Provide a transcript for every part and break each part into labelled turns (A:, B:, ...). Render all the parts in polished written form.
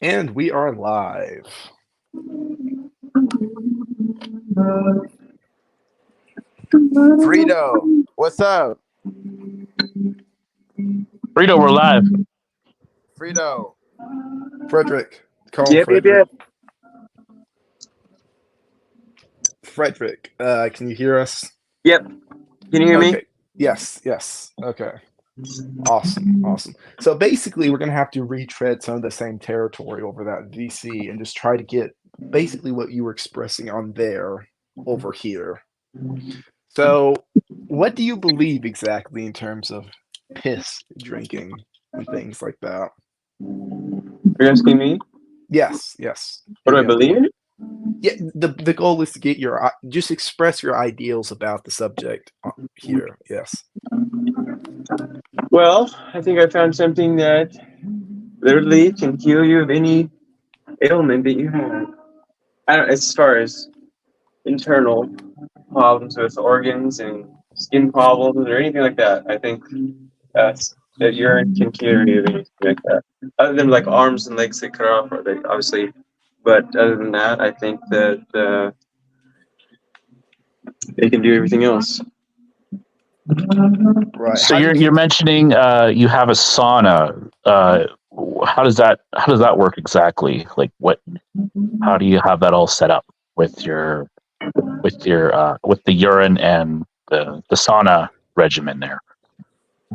A: And we are live. Frito, what's up?
B: Rito, we're live.
A: Frito, Frederick, call him
C: Yep, yep,
A: Frederick.
C: yep.
A: Frederick, can you hear us?
C: Yep. Can you hear me?
A: Okay. Yes, yes. Okay. Awesome, awesome. So basically, we're gonna have to retread some of the same territory over that VC and just try to get basically what you were expressing on there over here. So, what do you believe exactly in terms of piss drinking and things like that?
C: You're asking me?
A: Yes, yes.
C: What do I
A: Yeah, the
C: believe?
A: yeah, the goal is to get your just express your ideals about the subject here. Yes.
C: Well, I think I found something that literally can heal you of any ailment that you have. I don't, as far as internal problems with organs and skin problems or anything like that. I think that urine can cure you of anything like that. Other than like arms and legs that cut off, or they obviously. But other than that, I think that they can do everything else.
A: Right.
B: So
A: How do
B: you're
A: you
B: mentioning you have a sauna. How does that work exactly? Like what? How do you have that all set up with with the urine and the sauna regimen there?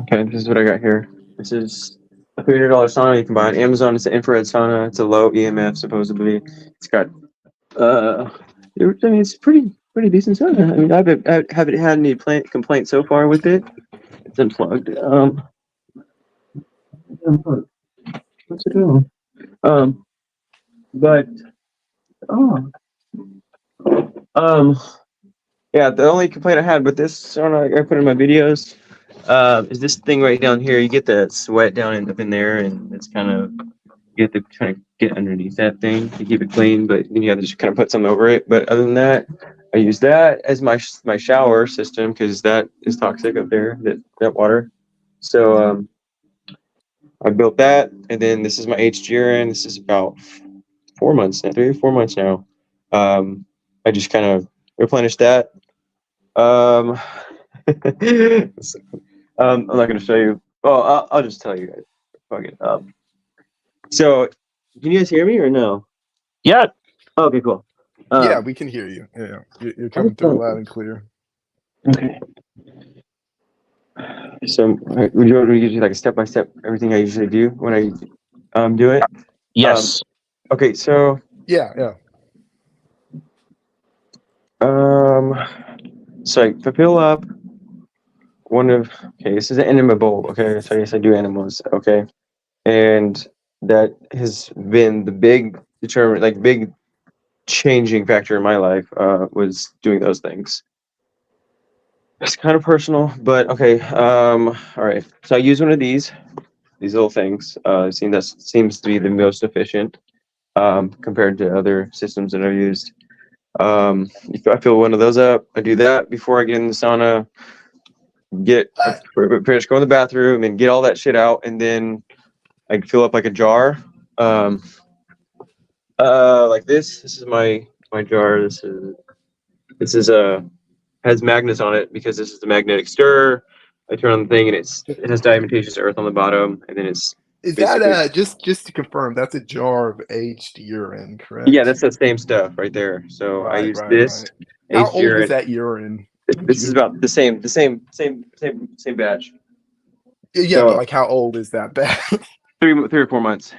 C: Okay, this is what I got here. This is a $300 sauna you can buy on Amazon. It's an infrared sauna. It's a low EMF supposedly. It's got I mean, it's pretty decent sauna. I mean, I haven't had any complaints so far with it. It's unplugged. What's it doing? But oh, um, yeah. The only complaint I had with this sauna I put in my videos is this thing right down here. You get the sweat down up in there, and it's kind of you have to kind of get underneath that thing to keep it clean. But then you have to just kind of put something over it. But other than that, I use that as my shower system because that is toxic up there. That water. So I built that, and then this is my aged urine. This is about 4 months now, 3 or 4 months now. I just kind of replenished that. Um, I'm not going to show you. Well, I'll just tell you guys. Fuck it. So, can you guys hear me or no?
B: Yeah.
C: Oh, okay, cool.
A: Yeah, we can hear you. Yeah, you're coming through loud and clear.
C: Okay. So, would you want me to give you like a step by step everything I usually do when I do it?
B: Yes.
C: Okay, so
A: Yeah.
C: So I fill up okay, this is an enema bowl, okay, so I guess I do animals, okay, and that has been the big changing factor in my life, was doing those things. It's kind of personal, but okay, all right, so I use one of these little things, that seems to be the most efficient, compared to other systems that I've used. If I fill one of those up, I do that before I get in the sauna, pretty much go in the bathroom and get all that shit out, and then I fill up like a jar, like this. This is my jar. This is has magnets on it because this is the magnetic stir. I turn on the thing and it has diatomaceous earth on the bottom, and then it's
A: Is that
C: basically
A: just to confirm, that's a jar of aged urine,
C: yeah,
A: correct?
C: that's the same stuff right there. So I
A: Right,
C: use
A: right,
C: this
A: right. How
C: aged
A: old is
C: urine.
A: that urine? Would
C: This is
A: you
C: about the same batch.
A: Yeah, but
C: So
A: like how old is that bag?
C: 3 or 4 months.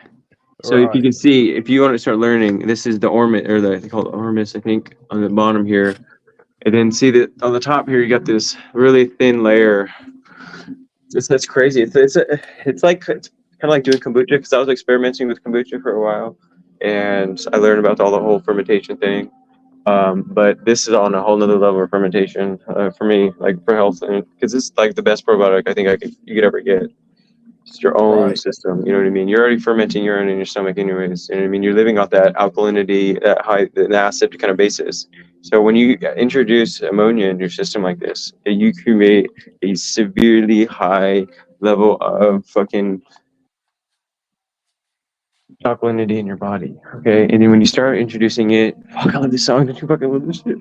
C: So if you
A: Right.
C: can see, if you want to start learning, this is the ormus, or they call it ormus, I think, on the bottom here. And then see that on the top here, you got this really thin layer. That's crazy. It's kind of like doing kombucha, because I was experimenting with kombucha for a while, and I learned about all the whole fermentation thing. But this is on a whole nother level of fermentation, for me, like for health, and because it's like the best probiotic I think you could ever get. It's your own
A: Right.
C: system. You know what I mean? You're already fermenting urine in your stomach, anyways. You know what I mean? You're living off that alkalinity, that high, the acid kind of basis. So when you introduce ammonia in your system like this, you create a severely high level of fucking alkalinity in your body. Okay, and then when you start introducing it, fuck, I love this song. Don't you fucking love this shit?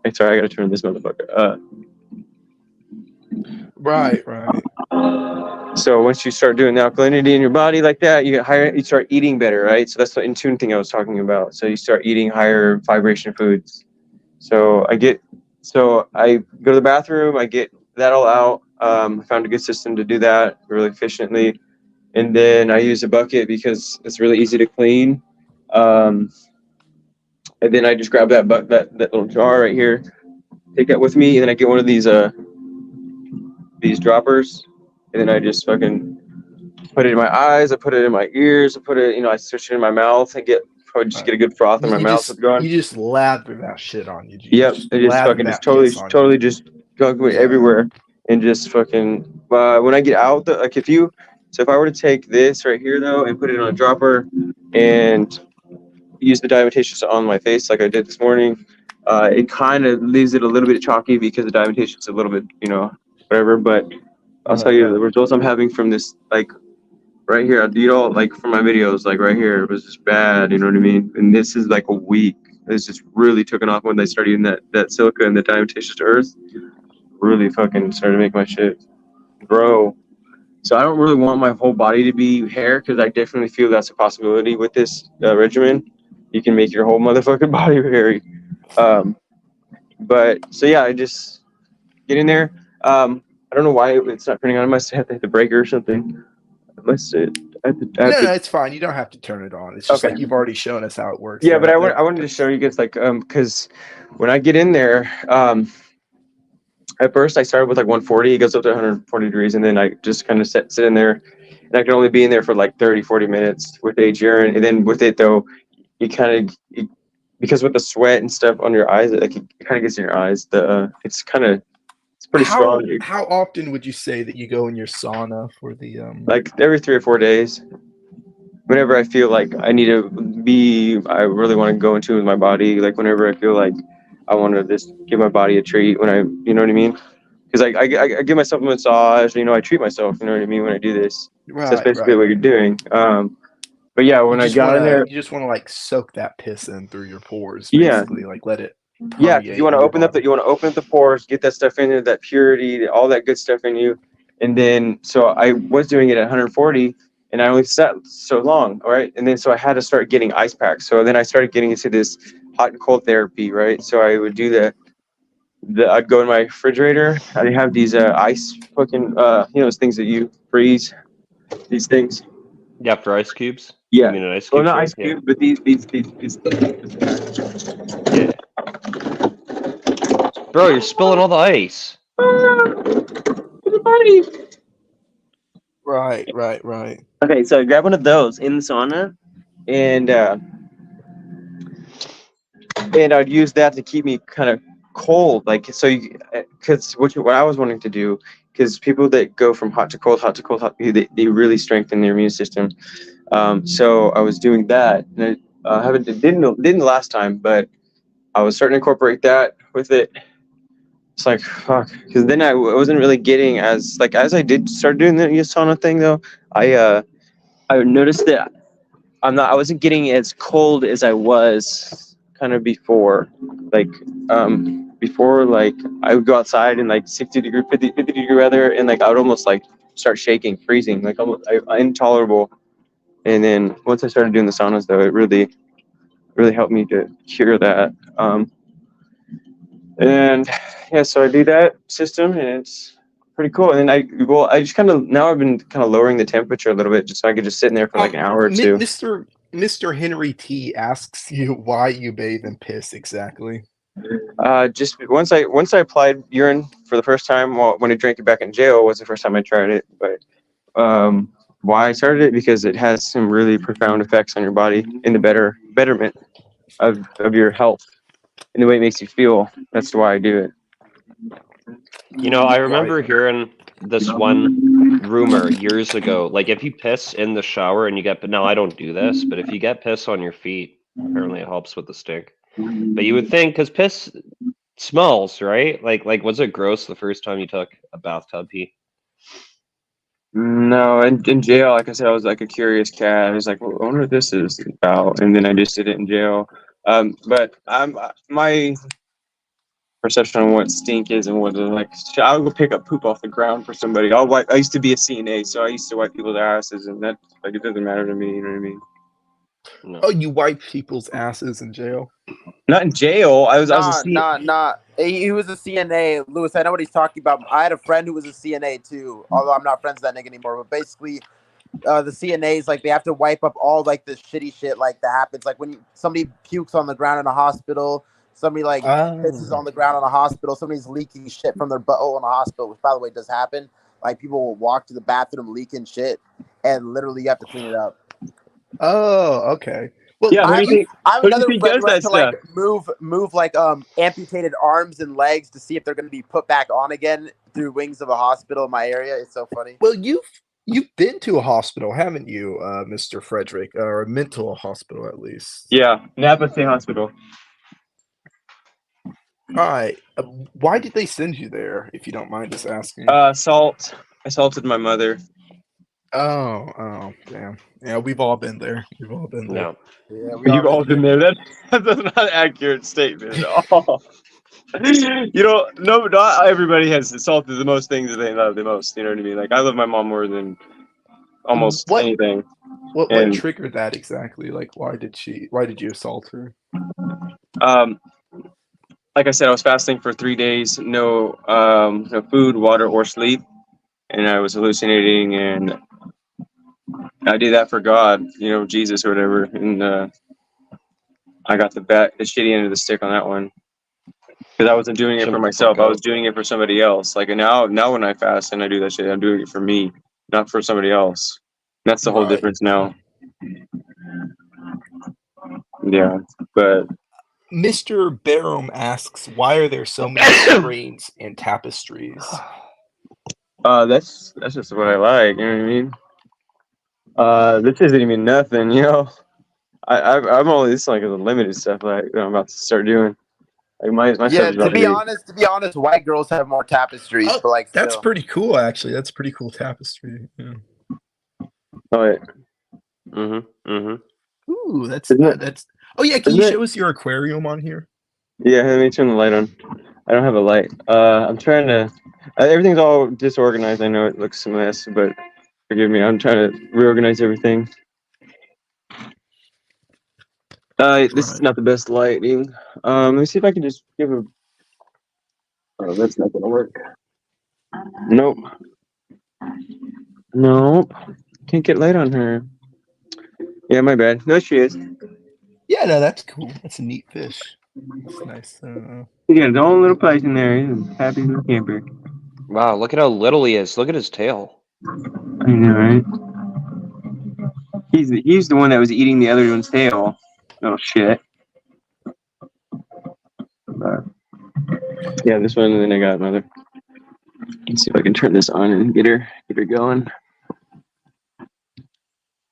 C: Hey, sorry, I gotta turn this motherfucker.
A: Right, right.
C: So once you start doing the alkalinity in your body like that, you get higher. You start eating better, right? So that's the in tune thing I was talking about. So you start eating higher vibration foods. So I go to the bathroom. I get that all out. I found a good system to do that really efficiently, and then I use a bucket because it's really easy to clean. Um, and then I just grab that little jar right here, take that with me, and then I get one of these droppers, and then I just fucking put it in my eyes, I put it in my ears, I put it, I switch it in my mouth and probably just get a good froth in my mouth that's going.
A: You just lather that shit on you.
C: Yep,
A: Just
C: I just
A: lather
C: fucking just
A: that piss on you.
C: just go everywhere and just fucking. When I get out, if I were to take this right here though and put it on a dropper and use the diatomaceous on my face like I did this morning, it kind of leaves it a little bit chalky because the diatomaceous a little bit, whatever. But I'll tell you the results I'm having from this, like right here, like from my videos, like right here, it was just bad. You know what I mean? And this is like a week. It's just really taken off when they started using that silica and the diatomaceous earth. Really fucking started to make my shit grow. So I don't really want my whole body to be hair because I definitely feel that's a possibility with this regimen. You can make your whole motherfucking body hairy. But so yeah, I just get in there. I don't know why it's not turning on. I must have to hit the breaker or something. I must have
A: No, it's fine. You don't have to turn it on. It's just
C: Okay.
A: like you've already shown us how it works.
C: Yeah, but I wanted to show you guys, like, because when I get in there, at first I started with like 140. It goes up to 140 degrees, and then I just kind of sit in there, and I can only be in there for like 30, 40 minutes with age urine. And then with it though, you kind of, because with the sweat and stuff on your eyes, like it kind of gets in your eyes. It's pretty strong.
A: How often would you say that you go in your sauna for the
C: Like every 3 or 4 days. Whenever I feel like I really want to go into my body. Like whenever I feel like I want to just give my body a treat, you know what I mean? Because I give myself a massage. I treat myself. You know what I mean when I do this. So that's basically what you're doing. But yeah, when I got in there,
A: you just want to like soak that piss in through your pores,
C: yeah,
A: basically, like let it.
C: yeah. You want to open up the pores, get that stuff in there, that purity, all that good stuff in you, and then so I was doing it at 140, and I only sat so long, all right, and then so I had to start getting ice packs. So then I started getting into this hot and cold therapy, right? So I would do I'd go in my refrigerator. I'd have these ice fucking those things that you freeze, these things.
D: Yeah, for ice cubes.
C: Yeah.
D: I mean, an ice cube.
C: Well, not ice cubes, but these.
D: Yeah. Bro, you're spilling all the ice.
A: Right.
C: Okay, so I grab one of those in the sauna, and I'd use that to keep me kind of cold, like so. Because what I was wanting to do, because people that go from hot to cold, they really strengthen their immune system. So I was doing that, and I didn't the last time, but I was starting to incorporate that with it. It's like fuck, because then I wasn't really getting as I did start doing the sauna thing though. I noticed that I wasn't getting as cold as I was kind of before. Before I would go outside in like 60-degree, 50-degree weather, and I would almost start shaking, freezing, almost intolerable. And then once I started doing the saunas though, it really, really helped me to cure that. And yeah, so I do that system, and it's pretty cool. And then I just now I've been kind of lowering the temperature a little bit, just so I could just sit in there for an hour or two.
A: Mr. Henry T asks you why you bathe in piss exactly.
C: Just once I applied urine for the first time, when I drank it back in jail was the first time I tried it. But why I started it, because it has some really profound effects on your body in the betterment of your health and the way it makes you feel. That's why I do it.
D: I remember hearing this one rumor years ago. Like, if you piss in the shower and now I don't do this, but if you get piss on your feet, apparently it helps with the stink. But you would think, because piss smells, right? Like was it gross the first time you took a bathtub pee?
C: No, in jail, like I said, I was like a curious cat. I was like, well, I wonder what this is about, and then I just did it in jail. But my perception on what stink is and what like I'll go pick up poop off the ground for somebody. I'll wipe. I used to be a CNA, so I used to wipe people's asses, and that like it doesn't matter to me. You know what I mean?
D: No.
A: Oh, you wipe people's asses in jail?
C: Not in jail. I was a C.
E: Not. He was a CNA. Lewis, I know what he's talking about. I had a friend who was a CNA too, although I'm not friends with that nigga anymore. But basically, the CNAs like they have to wipe up all like the shitty shit like that happens. Like when somebody pukes on the ground in a hospital, somebody like pisses on the ground in a hospital, somebody's leaking shit from their butthole in a hospital, which by the way does happen. Like people will walk to the bathroom leaking shit, and literally you have to clean it up.
A: Oh, okay. Well,
C: Yeah,
E: I have, I have
C: who do you
E: another
C: think
E: friend
C: does
E: who has
C: that
E: to like
C: stuff?
E: move like amputated arms and legs to see if they're going to be put back on again through wings of a hospital in my area. It's so funny.
A: well, you've been to a hospital, haven't you, Mr. Frederick, or a mental hospital at least?
C: Yeah, Napa State Hospital.
A: All right. Why did they send you there, if you don't mind us asking?
C: Assaulted my mother.
A: Oh, damn. Yeah, we've all been there. We've all been there.
D: No.
E: Yeah, we
C: You've all
E: been
C: been there. That's not an accurate statement at all. You know, no, not everybody has assaulted the most things that they love the most. You know what I mean? Like I love my mom more than almost
A: What
C: anything.
A: what
C: And
A: triggered that exactly? Like, why did you assault her?
C: like I said, I was fasting for 3 days, no food, water, or sleep, and I was hallucinating, and I did that for God, you know, Jesus or whatever, and I got the shitty end of the stick on that one because I wasn't doing it for
D: Shut the
C: myself.
D: fuck
C: I was
D: up.
C: doing it for somebody else. Like and now when I fast and I do that shit, I'm doing it for me, not for somebody else. That's the whole
A: Right.
C: difference now. Yeah, but
A: Mr. Barham asks, why are there so many screens and tapestries?
C: that's just what I like. You know what I mean? This isn't even nothing. You know, I'm only this is like the limited stuff like I'm about to start doing. Like my stuff
E: Yeah,
C: is about
E: to be honest, white girls have more tapestries,
A: Oh,
E: but like
A: that's
E: still.
A: pretty cool, actually. That's pretty cool tapestry. Yeah.
C: Oh, wait.
A: Ooh, that's
C: Isn't it?
A: that's. Oh yeah, can
C: Isn't
A: you
C: it?
A: show us your aquarium on here?
C: Yeah, let me turn the light on. I don't have a light. I'm trying to. Everything's all disorganized. I know it looks a mess, but forgive me. I'm trying to reorganize everything. This is
A: Right.
C: not the best lighting. Let me see if I can just give a. Oh, that's not gonna work. Nope. Nope. Can't get light on her. Yeah, my bad. No, she is.
A: Yeah, no, that's cool. That's a neat fish. That's nice.
C: He got his own little place in there. He's a happy little camper.
D: Wow, look at how little he is. Look at his tail.
C: I know, right? He's the one that was eating the other one's tail. Oh shit. Yeah, this one, and then I got another. Let's see if I can turn this on and get her going.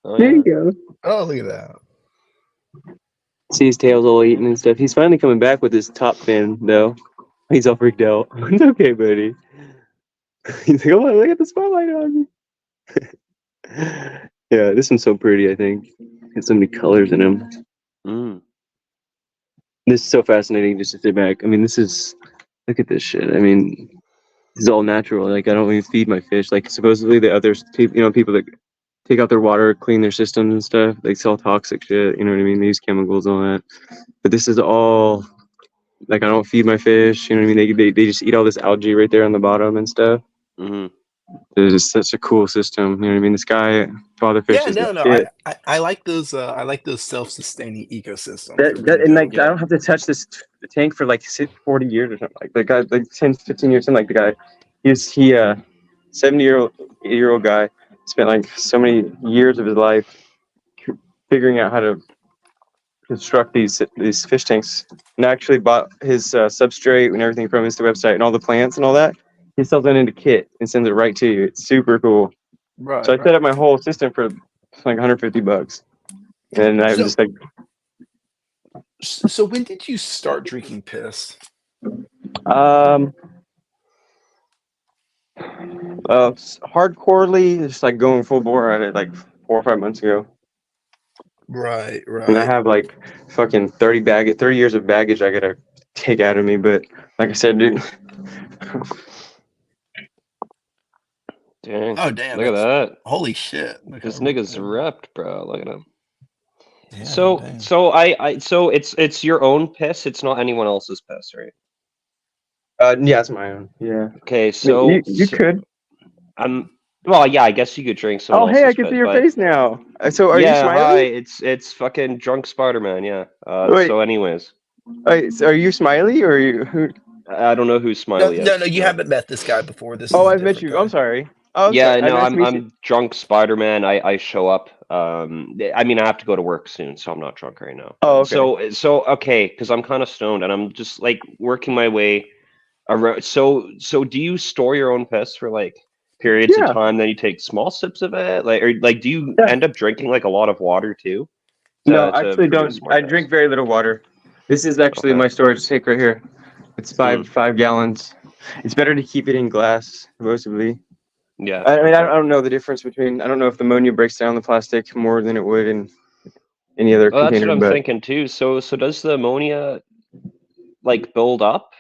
D: Oh,
C: There
D: yeah.
C: you go.
A: Oh, look at that.
C: See his tail's all eaten and stuff. He's finally coming back with his top fin, though. He's all freaked out. It's okay, buddy. He's like, oh, look at the spotlight on me. Yeah, this one's so pretty, I think. Got so many colors in him.
D: Mm.
C: This is so fascinating just to sit back. I mean, look at this shit. I mean, this is all natural. Like, I don't even feed my fish. Like, supposedly the others, people that take out their water, clean their systems and stuff, they sell toxic shit. You know what I mean? They use chemicals and all that. But this is all, like, I don't feed my fish. You know what I mean? They just eat all this algae right there on the bottom and stuff.
D: Mm-hmm.
C: It's just such a cool system. You know what I mean? This guy, father fish,
A: Yeah,
C: is the
A: no.
C: shit.
A: I like those. I like those self-sustaining ecosystems.
C: That,
A: They're
C: that
A: really
C: and like
A: dope.
C: I don't have to touch this tank for like 40 years or something. Like the guy, like 10, 15 years in. Like the guy, he 70-year-old guy spent like so many years of his life figuring out how to construct these fish tanks, and actually bought his substrate and everything from his website and all the plants and all that. He sells that into kit and sends it right to you. It's super cool. So I
A: Right.
C: set up my whole system for like $150, and I was just like,
A: So when did you start drinking piss?
C: Hardcorely, just like going full bore at it like 4 or 5 months ago.
A: Right,
C: And I
A: right.
C: have like fucking 30 years of baggage I gotta take out of me. But like I said, dude.
D: Dang.
A: Oh damn!
D: Look at that.
A: Holy shit! Look
D: This
A: how-
D: nigga's ripped, bro. Look at him.
A: Yeah,
D: So
A: damn.
D: so it's your own piss. It's not anyone else's piss, right?
C: Yeah, it's my own. Yeah.
D: Okay,
C: I mean,
D: so,
C: you could.
D: well, yeah, I guess you could drink someone
C: Oh, hey, I
D: else's
C: can
D: piss,
C: see your
D: but
C: face now. So, are you
D: yeah, hi,
C: Smiley?
D: it's fucking drunk Spider-Man, yeah.
C: Wait.
D: So anyways,
C: Wait, so are you Smiley or are you who?
D: I don't know who
A: No,
D: Smiley is.
A: no, you haven't met this guy before. This
C: Oh,
A: is a
C: I've met
A: different
C: you.
A: guy.
C: I'm sorry. Oh,
D: Yeah,
C: sorry.
D: no,
C: Nice to meet you.
D: I'm drunk Spider-Man. I show up. I mean, I have to go to work soon, so I'm not drunk right now.
C: Oh, okay.
D: So okay, because I'm kind of stoned and I'm just like working my way around. So do you store your own piss for like periods
C: Yeah.
D: of time? Then you take small sips of it, like, or like, do you
C: Yeah.
D: end up drinking like a lot of water too?
C: No,
D: To
C: actually,
D: produce
C: don't.
D: more
C: I
D: piss?
C: drink very little water. This is actually
D: Okay.
C: my storage tank right here. It's
D: Hmm.
C: 5 gallons. It's better to keep it in glass, supposedly.
D: Yeah.
C: I mean, I
D: okay.
C: don't know the difference between. I don't know if the ammonia breaks down the plastic more than it would in any other
D: Well, that's what
C: container.
D: I'm
C: But
D: thinking too. So does the ammonia like build up?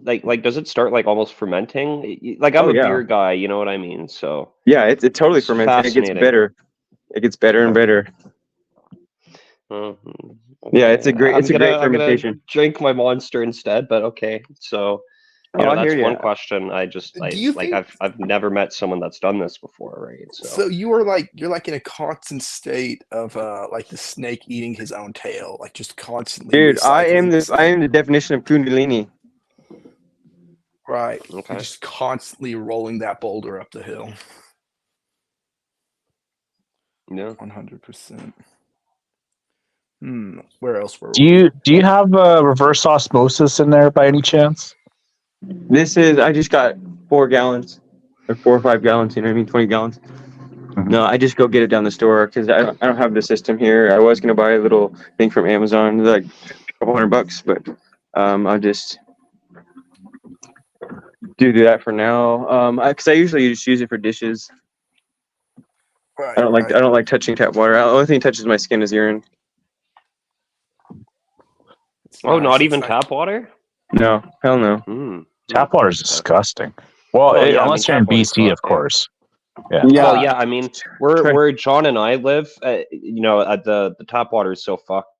D: Like does it start like almost fermenting? Like I'm
C: oh
D: a
C: yeah,
D: beer guy, you know what I mean? So
C: yeah, it totally
D: it's
C: ferments and it gets
D: fascinating.
C: better. It gets better and better.
D: Mhm.
C: Yeah, it's a great
D: I'm gonna
C: fermentation.
D: drink my Monster instead, but okay. So
C: Oh, I
D: that's
C: hear
D: one
C: ya.
D: question.
A: Do you think
D: I've never met someone that's done this before, right?
A: so?
D: So
A: You're like in a constant state of like the snake eating his own tail, like just constantly
C: Dude, I am
A: recycling.
C: the definition of Kundalini.
A: Right.
D: okay.
A: You're just constantly rolling that boulder up the hill.
D: Yeah.
A: 100%. Where else were
B: Do you have reverse osmosis in there by any chance?
C: This is I just got 4 gallons or 4 or 5 gallons. You know what I mean? 20 gallons. No, I just go get it down the store because I don't have the system here. I was gonna buy a little thing from Amazon, like a couple $100, but I'll just do that for now. Because I usually just use it for dishes.
A: Right,
C: I don't like touching tap water. The only thing that touches my skin is urine.
D: Oh, not
A: It's
D: even
A: nice.
D: tap water?
C: No, hell no.
B: Tap water is disgusting. Well,
D: Well, yeah, I
B: unless
D: mean,
B: you're in
D: tap water's
B: BC,
D: not,
B: of
D: yeah.
B: course. Yeah.
D: Well, yeah, I mean,
C: Try-
D: where John and I live, you know, the tap water is so fucked,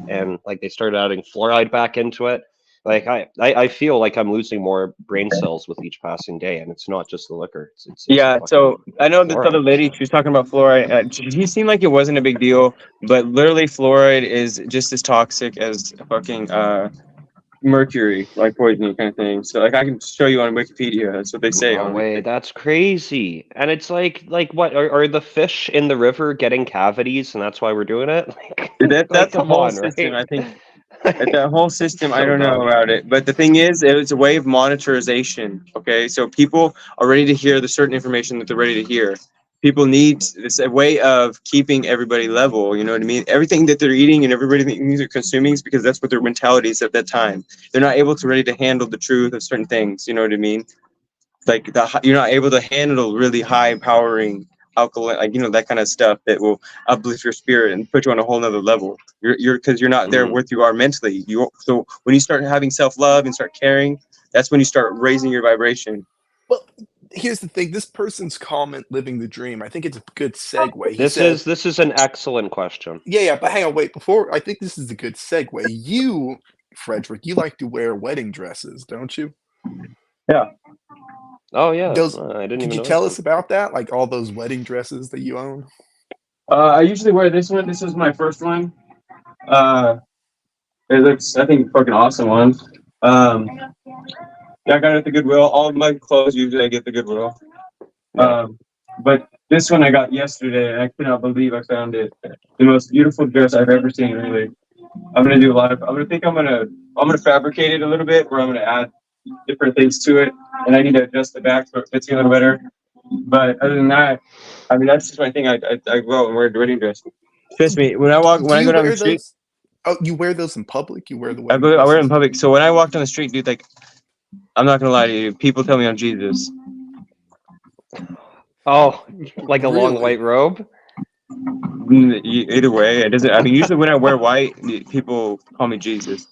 D: and like they started adding fluoride back into it. Like I feel like I'm losing more brain cells with each passing day, and it's not just the liquor. It's
C: Yeah, so
D: fucking
C: I know this other
D: fluoride,
C: lady,
D: so.
C: she was talking about fluoride. She seemed like it wasn't a big deal, but literally fluoride is just as toxic as fucking mercury, like poisoning kind of thing. So like I can show you on Wikipedia. That's what they say
D: No
C: on
D: way,
C: Wikipedia.
D: that's crazy. And it's like what are the fish in the river getting cavities, and that's why we're doing it? Like,
C: That's a
D: come
C: whole
D: on,
C: system.
D: right?
C: I think that whole system, I
D: So
C: don't know
D: dumb.
C: about it. But the thing is, it was a way of monitorization. Okay, so people are ready to hear the certain information that they're ready to hear. People need this a way of keeping everybody level. You know what I mean? Everything that they're eating and everything they're consuming is because that's what their mentality is at that time. They're not able to ready to handle the truth of certain things. You know what I mean? Like you're not able to handle really high powering alkaline, like that kind of stuff that will uplift your spirit and put you on a whole nother level. You're because you're not there
D: Mhm.
C: where you are mentally. So when you start having self-love and start caring, that's when you start raising your vibration.
A: Well, here's the thing. This person's comment, "Living the dream," I think it's a good segue. He
D: This
A: said,
D: is an excellent question.
A: yeah, but hang on, wait. Before, I think this is a good segue. You, Frederick, you like to wear wedding dresses, don't you?
C: Yeah.
D: Oh yeah,
A: Those.
D: I didn't
A: Could
D: even
A: you
D: notice
A: tell
D: them.
A: us about that? Like all those wedding dresses that you own?
C: I usually wear this one. This is my first one. It looks, I think, fucking awesome one. Yeah, I got it at the Goodwill. All of my clothes usually I get the Goodwill.
D: Yeah.
C: But this one I got yesterday, and I cannot believe I found it. The most beautiful dress I've ever seen. Really, I'm gonna do a lot of. I'm gonna fabricate it a little bit, where I'm gonna add different things to it, and I need to adjust the back so it fits me a little better. But other than that, I mean, that's just my thing. I go out and wear a wedding dress. Trust me, when I
A: Do
C: go
A: you
C: down the
A: wear
C: street,
A: those? Oh, you wear those in public? You wear the
C: I
A: wedding
C: wear it in
A: dresses?
C: public. So when I walk down the street, dude, like I'm not gonna lie to you. People tell me I'm Jesus.
D: Oh, like a long
A: Really?
D: white robe?
C: Either way, it doesn't. I mean, usually when I wear white, people call me Jesus.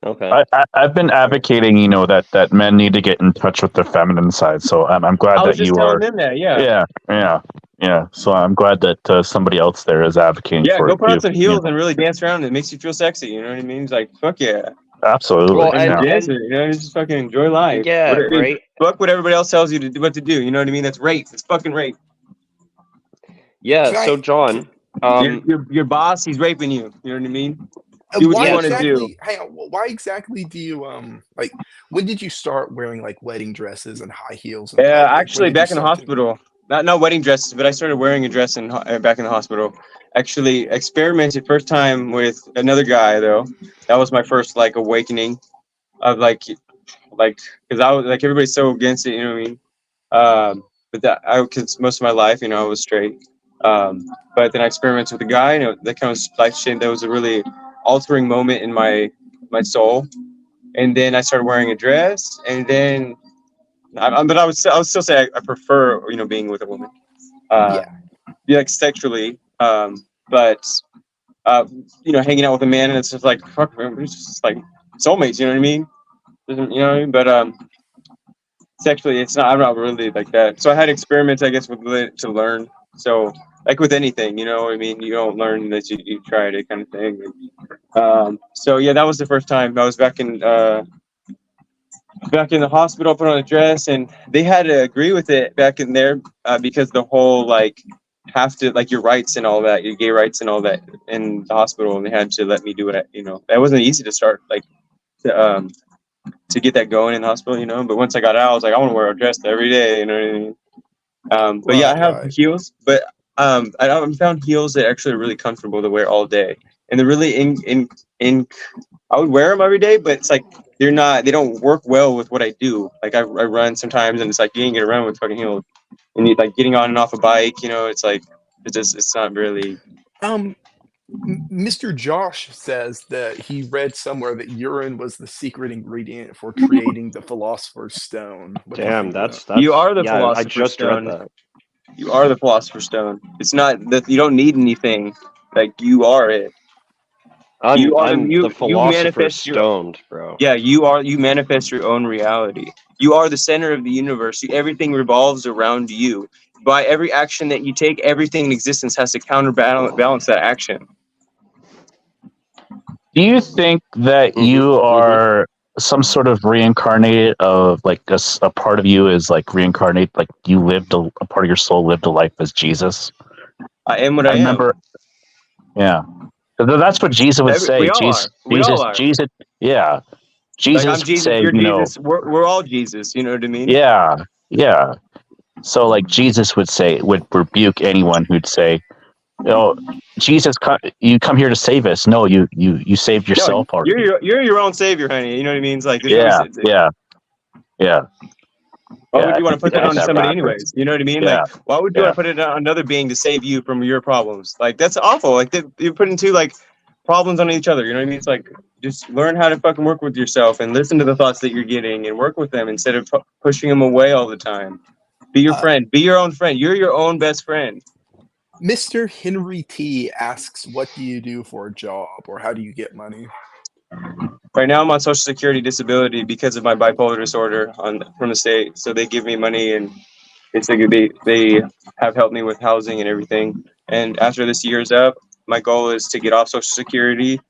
D: Okay.
B: I've been advocating, that men need to get in touch with their feminine side. So I'm glad
C: I was
B: that
C: just
B: you
C: telling
B: are.
C: them that. Yeah.
B: Yeah. So I'm glad that somebody else there is advocating
C: Yeah.
B: for
C: Go
B: it
C: put on
B: too.
C: some heels and really dance around. It makes you feel sexy. You know what I mean? It's like fuck yeah.
B: Absolutely.
D: Well,
C: And
B: Yeah.
C: dance it. You know, just fucking enjoy life.
D: yeah, right.
C: Fuck what everybody else tells you to do. What to do? You know what I mean? That's rape. It's fucking rape.
D: Yeah.
A: Can
D: So, John,
C: Your boss, he's raping you. You know what I mean? Do what
A: why
C: you
D: Yeah,
C: want to
D: so-
C: do.
A: exactly? Hang on. Why exactly do you like? When did you start wearing like wedding dresses and high heels in
C: Yeah,
A: public? When
C: actually,
A: did you
C: back in the
A: start doing?
C: hospital. Not wedding dresses, but I started wearing a dress back in the hospital. Actually, experimented first time with another guy though. That was my first like awakening of like because I was like everybody's so against it. You know what I mean? But because most of my life, I was straight. But then I experimented with a guy, and that kind of life change. That was a really altering moment in my soul. And then I started wearing a dress, and then, but I would still say I prefer, being with a woman. Uh,
A: Yeah.
C: yeah, like sexually. But hanging out with a man, and it's just like fuck, man, we're just like soulmates. You know what I mean? You know what I mean? But sexually, it's not. I'm not really like that. So I had experiments, I guess, with it to learn. So like with anything, I mean, you don't learn unless you try it, kind of thing. So yeah, that was the first time I was back in the hospital, put on a dress, and they had to agree with it back in there because the whole like have to like your rights and all that, your gay rights and all that in the hospital, and they had to let me do it. That wasn't easy to start like to get that going in the hospital, But once I got out, I was like, I want to wear a dress every day, you know what I mean? But yeah, I have
A: Right.
C: heels, but I found heels that are actually really comfortable to wear all day, and they're really in. I would wear them every day, but it's like they don't work well with what I do. Like I run sometimes, and it's like you ain't get around with fucking heels, and you like getting on and off a bike, it's like it's not really.
A: Mr. Josh says that he read somewhere that urine was the secret ingredient for creating the Philosopher's Stone. What do you
D: damn,
A: think of that?
D: that's
C: You are the
D: yeah. I
C: Philosopher's
D: just read
C: Stone.
D: that.
C: You are the Philosopher's Stone. It's not that you don't need anything. Like you are it.
D: I'm
C: You are
D: I'm the
C: you
D: philosopher's
C: manifest your.
D: stoned, bro.
C: Yeah, you manifest your own reality. You are the center of the universe. Everything revolves around you. By every action that you take, everything in existence has to counterbalance that action.
B: Do you think that you
D: Mm-hmm.
B: are some sort of reincarnated of like a part of you is like reincarnate, like you lived a part of your soul lived a life as Jesus?
C: I am what
B: I
C: I am.
B: remember, yeah. That's what Jesus would say.
C: We all are. We all are.
B: Yeah.
C: Like
B: Jesus
C: I'm
B: would
C: Jesus,
B: say,
C: you're Jesus. We're all Jesus. You know what I mean?
B: yeah, yeah. So like Jesus would rebuke anyone who'd say, Jesus, you come here to save us. No, you saved
C: No,
B: yourself already.
C: you're your own savior, honey. You know what I mean? It's like there's no.
B: Yeah, yeah, yeah,
C: Why
B: yeah.
C: would
B: I
C: you want to
B: think we
C: put that
B: got
C: onto
B: that
C: somebody
B: backwards.
C: anyways? You know what I mean?
B: Yeah,
C: Like, why would you
B: yeah.
C: want to put it on another being to save you from your problems? Like, that's awful. Like, you're putting two like problems on each other. You know what I mean? It's like just learn how to fucking work with yourself and listen to the thoughts that you're getting and work with them instead of pushing them away all the time. Be your friend. Be your own friend. You're your own best friend.
A: Mr. Henry T asks, "What do you do for a job, or how do you get money?"
C: Right now, I'm on Social Security disability because of my bipolar disorder from the state. So they give me money and basically they have helped me with housing and everything. And after this year's up, my goal is to get off Social Security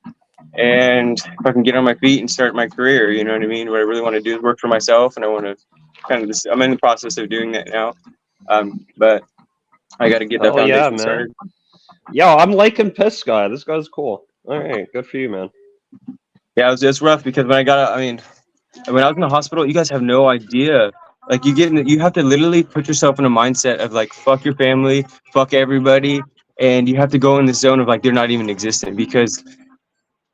C: and if I can get on my feet and start my career. You know what I mean? What I really want to do is work for myself, and I want to I'm in the process of doing that now. But I got to get that
D: Oh yeah,
C: foundation
D: man.
C: started.
D: Yo, I'm liking Piss Guy. This guy's cool. All right, good for you, man.
C: Yeah, it's rough because when I was in the hospital, you guys have no idea. Like you have to literally put yourself in a mindset of like fuck your family, fuck everybody, and you have to go in the zone of like they're not even existent because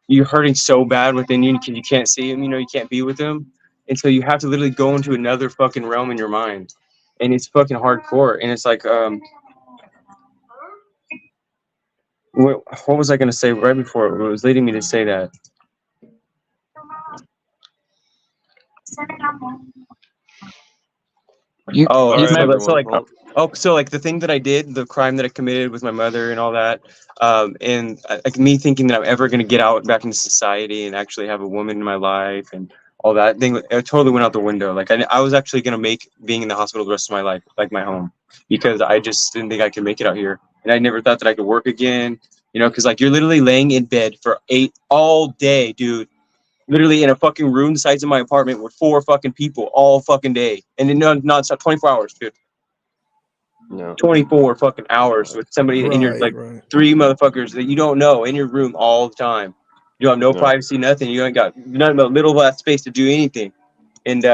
C: you're hurting so bad within you because you can't see them, you can't be with them, and so you have to literally go into another fucking realm in your mind, and it's fucking hardcore. And it's like what was I gonna say right before it was leading me to say that?
B: You,
C: Oh,
B: you
D: Alright,
B: meant,
C: so like,
D: everyone.
C: so like the thing that I did, the crime that I committed with my mother and all that, and like me thinking that I'm ever gonna get out back into society and actually have a woman in my life and all that thing, it totally went out the window. Like I was actually gonna make being in the hospital the rest of my life like my home, because I just didn't think I could make it out here, and I never thought that I could work again. You know, because like you're literally laying in bed for 8 all day, dude. Literally in a fucking room the size of my apartment with 4 fucking people all fucking day, and then non-stop 24 hours, dude.
D: No.
C: 24 fucking hours with somebody in your like
A: Right.
C: 3 motherfuckers that you don't know in your room all the time. You have no
D: No.
C: privacy, nothing. You ain't got none but little less space to do anything. And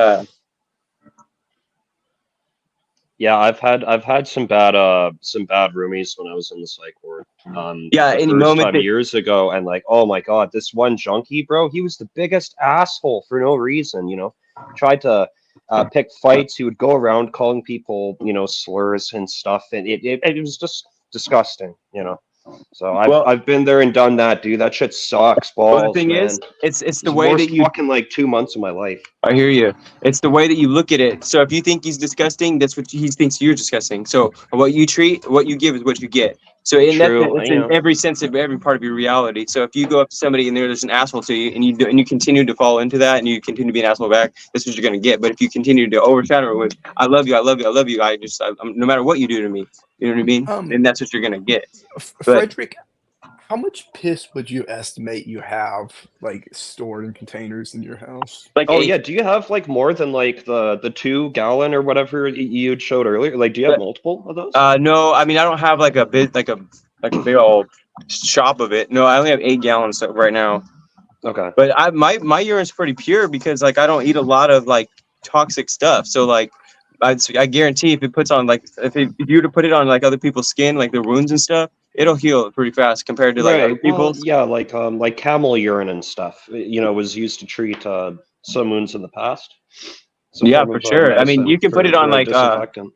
D: Yeah, I've had some bad roomies when I was in the psych ward.
C: yeah,
D: The
C: any
D: first
C: moment
D: time
C: that
D: years ago, and like, oh my god, this one junkie, bro, he was the biggest asshole for no reason. You know, tried to pick fights. He would go around calling people, you know, slurs and stuff, and it was just disgusting. You know, so
C: well,
D: I've been there and done that, dude. That shit sucks
C: well the
D: balls,
C: thing
D: man.
C: is, it's
D: It's
C: the
D: the
C: way that
D: worst
C: you
D: fucking like 2 months of my life.
C: I hear you. It's the way that you look at it. So if you think he's disgusting, that's what he thinks you're disgusting. So what you treat, what you give is what you get. So in that,
D: True,
C: it's
D: you
C: in
D: know.
C: every sense of every part of your reality. So if you go up to somebody and there's an asshole to you, and you continue to fall into that, and you continue to be an asshole back, that's what you're gonna get. But if you continue to overshadow it with "I love you, I love you, I love you," no matter what you do to me, you know what I mean?
A: Um,
C: Then that's what you're gonna get. But
A: Frederick, how much piss would you estimate you have like stored in containers in your house?
C: like
D: Oh
C: eight.
D: yeah, do you have like more than like the 2 gallon or whatever you had showed earlier? Like, do you have multiple of those?
C: No, I mean I don't have like a big like a big old shop of it. No, I only have 8 gallons right now.
D: Okay.
C: But my urine's pretty pure because like I don't eat a lot of like toxic stuff. So like I guarantee if it puts on like if you were to put it on like other people's skin, like their wounds and stuff, it'll heal pretty fast compared to like other
D: Right. Well,
C: people's.
D: yeah, like camel urine and stuff. You know, was used to treat some wounds in the past. Some
C: Yeah,
D: form
C: for
D: of
C: sure. I mean,
D: medicine
C: you can put it on
D: for
C: like
D: disinfectant.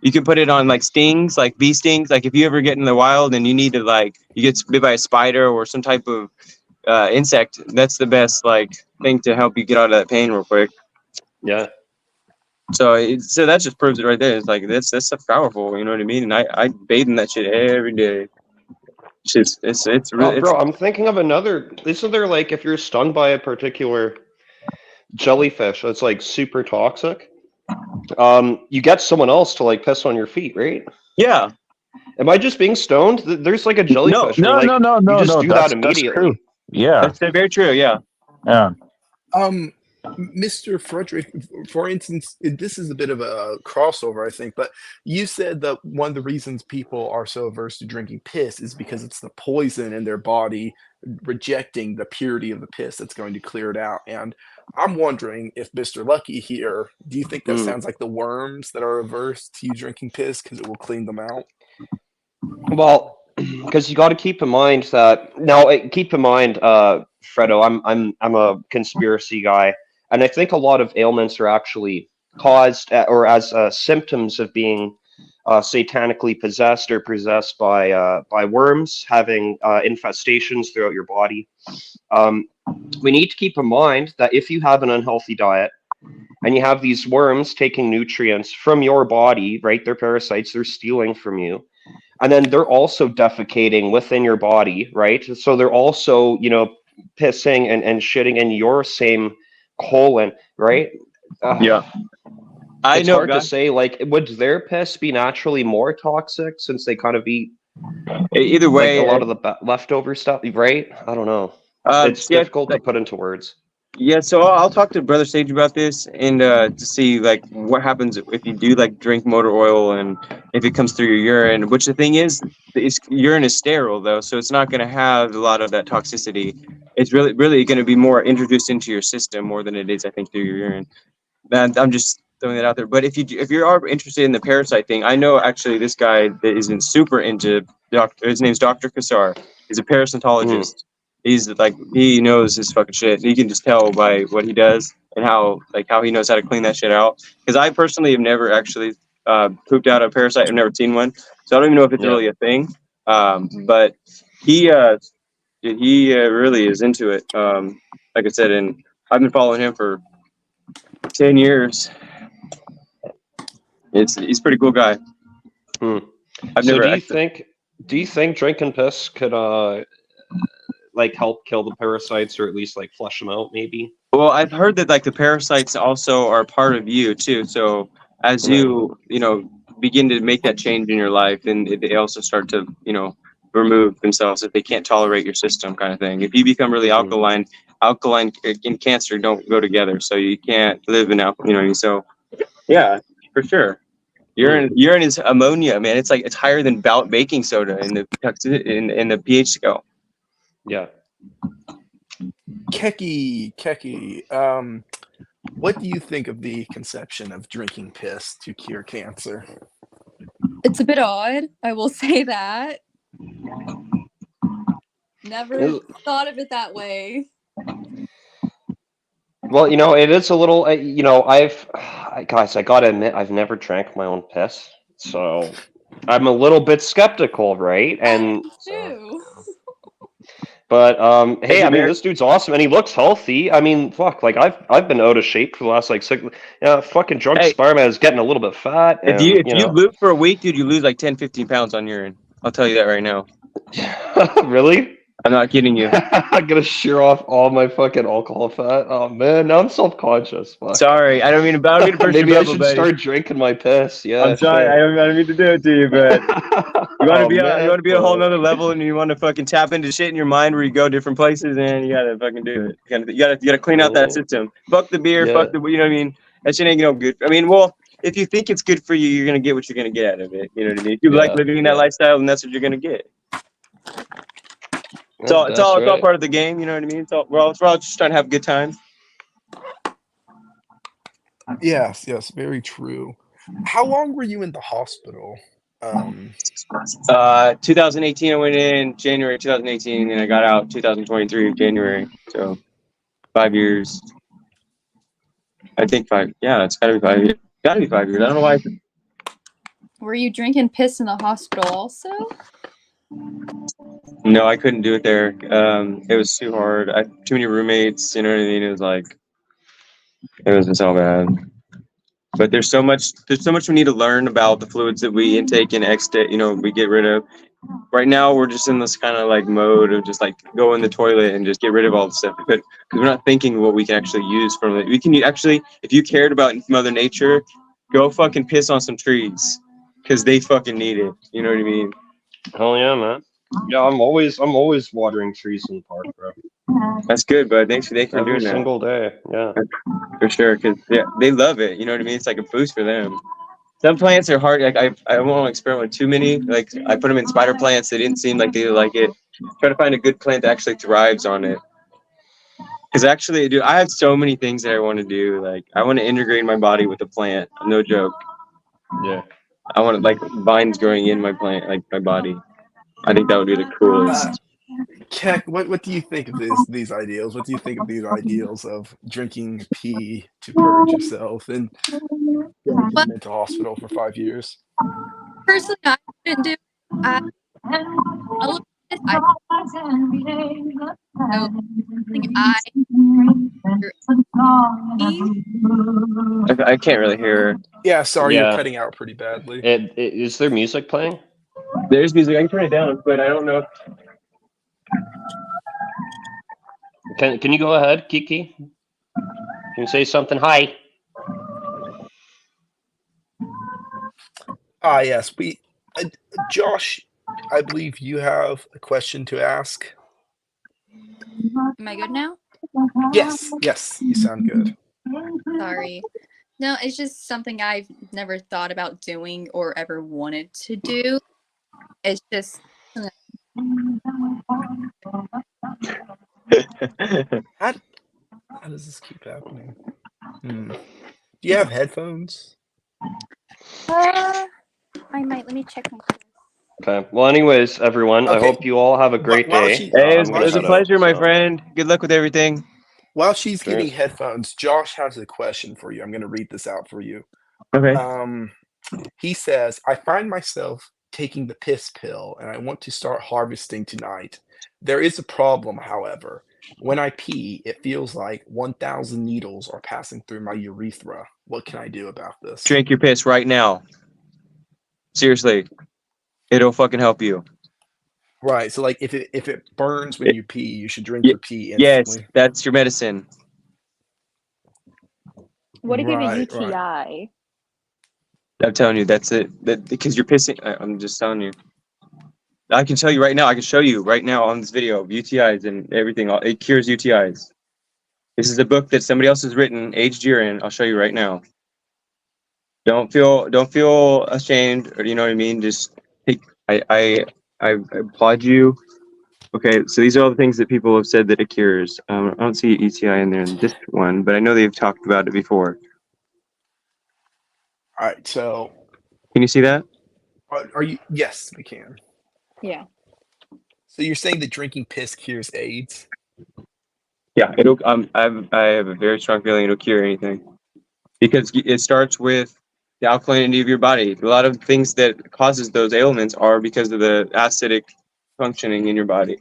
C: you can put it on like stings, like bee stings. Like if you ever get in the wild and you need to like you get bit by a spider or some type of insect, that's the best like thing to help you get out of that pain real quick.
D: Yeah.
C: So that just proves it right there. It's like that's stuff powerful, you know what I mean? And I bathe in that shit every day. It's
D: Oh,
C: really
D: bro, I'm thinking of another. Isn't there like if you're stung by a particular jellyfish that's like super toxic, you get someone else to like piss on your feet, right?
C: yeah.
D: Am I just being stoned? There's like a
C: No,
D: jellyfish where
B: no,
D: like
B: no, no,
D: you
B: no,
D: just
B: no.
D: do that
B: That's true.
D: immediately.
B: Yeah,
C: that's very true. Yeah.
B: yeah.
A: Mr. Frederick, for instance, this is a bit of a crossover, I think, but you said that one of the reasons people are so averse to drinking piss is because it's the poison in their body rejecting the purity of the piss that's going to clear it out. And I'm wondering if Mr. Lucky here, do you think that
D: Mm.
A: sounds like the worms that are averse to you drinking piss because it will clean them out?
D: Well, because you got to keep in mind that now. Keep in mind, Fredo, I'm a conspiracy guy, and I think a lot of ailments are actually caused or as symptoms of being satanically possessed or possessed by worms having infestations throughout your body. Um, we need to keep in mind that if you have an unhealthy diet and you have these worms taking nutrients from your body, right? They're parasites, they're stealing from you. And then they're also defecating within your body, right? So they're also, you know, pissing and shitting in your same colon, right?
C: Yeah. I
D: It's
C: know,
D: hard to
C: guy.
D: say. Like, would their piss be naturally more toxic since they kind of eat
C: Either
D: like a
C: way,
D: lot of the leftover stuff, right? I don't know. It's
C: yeah,
D: difficult to put into words.
C: yeah. So I'll talk to Brother Sage about this and to see like what happens if you do like drink motor oil and if it comes through your urine. Which the thing is urine is sterile though, so it's not going to have a lot of that toxicity. It's really going to be more introduced into your system more than it is, I think, through your urine. And I'm just throwing that out there. But if you are interested in the parasite thing, I know actually this guy that isn't super into his name's Dr. Kassar. He's a parasitologist. He's like he knows his fucking shit. You can just tell by what he does and how he knows how to clean that shit out. Because I personally have never actually pooped out a parasite. I've never seen one, so I don't even know if it's
D: Yeah.
C: really a thing. But he really is into it. Like I said, and I've been following him for 10 years. He's a pretty cool guy.
D: Hmm.
C: I've
D: So
C: never.
D: do you think drinking piss could like help kill the parasites or at least like flush them out maybe?
C: Well, I've heard that like the parasites also are part of you too. So as
D: Yeah.
C: you begin to make that change in your life, and they also start to remove themselves if they can't tolerate your system, kind of thing. If you become really
D: Mhm.
C: alkaline and cancer don't go together, so you can't live in alkaline. So yeah, for sure. Urine is ammonia, man. It's higher than baking soda in the pH scale.
D: Yeah.
A: Keki, what do you think of the conception of drinking piss to cure cancer?
F: It's a bit odd, I will say that. Never thought of it that way.
D: Well, it is a little. Guys, I gotta admit, I've never drank my own piss, so I'm a little bit skeptical, right? And
F: Too.
D: but
C: Is
D: hey,
C: it
D: I mean,
C: very?
D: this dude's awesome, and he looks healthy. I mean, fuck, like I've been out of shape for the last like 6. Fucking drunk
C: Hey,
D: Spider-Man is getting a little bit fat, and
C: if you loop for a week, dude, you lose like 10, 15 pounds on urine. I'll tell you that right now.
D: really.
C: I'm not kidding you.
D: I'm gonna shear off all my fucking alcohol fat. Oh man, now I'm self-conscious. Fuck.
C: Sorry, I don't mean to burst your
D: Maybe I
C: bubble,
D: should
C: buddy.
D: start drinking my piss. Yeah,
C: I'm sorry,
D: shit.
C: I don't mean to do it to you, but you want to
D: Oh
C: be
D: man,
C: you want to be at a whole
D: fuck.
C: nother level, and you want to fucking tap into shit in your mind where you go different places, and you gotta fucking do it. You gotta clean out that system. Fuck the beer,
D: Yeah.
C: fuck the you know what I mean. That shit ain't no good. I mean, well, if you think it's good for you, you're gonna get what you're gonna get out of it. You know what I mean? If you like
D: Yeah,
C: living that lifestyle, then that's what you're gonna get. It's all
D: that's right.
C: part of the game. You know what I mean? We're all just trying to have a good time.
A: Yes, very true. How long were you in the hospital?
C: 2018, I went in January 2018, and I got out 2023 January. So 5 years. I think 5. Yeah, it's gotta be 5 years. Gotta be 5 years. I don't know why.
F: Were you drinking piss in the hospital also?
C: No, I couldn't do it there. It was too hard. I had too many roommates. You know what I mean? It was just all bad. But there's so much we need to learn about the fluids that we intake and exit. We get rid of. Right now, we're just in this kind of like mode of just like go in the toilet and just get rid of all the stuff. But because we're not thinking what we can actually use from it. We can actually, if you cared about Mother Nature, go fucking piss on some trees because they fucking need it. You know what I mean?
D: Hell yeah, man. Yeah, I'm always watering trees in the park, bro.
C: That's good, bud. Thanks for
D: Every
C: doing that.
D: single day. Yeah.
C: For sure, because they love it. You know what I mean? It's like a boost for them. Some plants are hard. Like I won't experiment with too many. Like I put them in spider plants. They didn't seem like they like it. Try to find a good plant that actually thrives on it. Because actually, dude, I have so many things that I want to do. Like I want to integrate my body with a plant. No joke.
D: Yeah.
C: I want like vines growing in my plant, like my body. I think that would be the coolest.
A: Keck, what do you think of these ideals? What do you think of these ideals of drinking pee to purge yourself and going to the
F: But
A: mental hospital for 5 years?
F: personally, I didn't do. I a little bit. I know something
C: I can't really hear.
A: Yeah, sorry, you're
D: Yeah.
A: cutting out pretty badly.
D: Is there music playing?
C: There's music. I can turn it down, but I don't know.
D: Can you go ahead, Kiki? Can you say something? Hi.
A: Yes, Josh, I believe you have a question to ask.
F: Am I good now?
A: Yes, you sound good.
F: Sorry. No, it's just something I've never thought about doing or ever wanted to do. It's just
A: How does this keep happening? Do you have headphones?
F: I might. Let me check my.
D: Okay. Well, anyways, everyone, I
A: Okay.
D: hope you all have a great
A: While
D: day.
A: she-
C: Hey,
D: I'm
C: it
D: gonna
C: was a
D: head
C: pleasure,
D: out,
C: my
D: so.
C: friend. Good luck with everything.
A: While she's
D: Cheers.
A: getting headphones, Josh has a question for you. I'm going to read this out for you.
C: Okay.
A: He says, I find myself taking the piss pill and I want to start harvesting tonight. There is a problem, however. When I pee, it feels like 1,000 needles are passing through my urethra. What can I do about this?
C: Drink your piss right now. Seriously, it'll fucking help you.
A: Right. So like if it burns when
C: It-
A: you pee, you should drink
C: Ye-
A: your pee
C: Yes,
A: instantly.
C: that's your medicine.
G: What if you have a
A: Right, right.
G: UTI?
C: I'm telling you, that's it. That because you're pissing. I'm just telling you. I can tell you right now. I can show you right now on this video UTIs and everything. It cures UTIs. This is a book that somebody else has written, Aged Urine. I'll show you right now. Don't feel ashamed, or you know what I mean. Just take. I applaud you. Okay, so these are all the things that people have said that it cures. I don't see UTI in there in this one, but I know they've talked about it before.
A: All right. So
C: Can you see that?
A: are you? Yes, we can.
G: Yeah.
A: So you're saying that drinking piss cures AIDS?
C: Yeah, it'll. I have a very strong feeling it'll cure anything because it starts with the alkalinity of your body. A lot of things that causes those ailments are because of the acidic functioning in your body.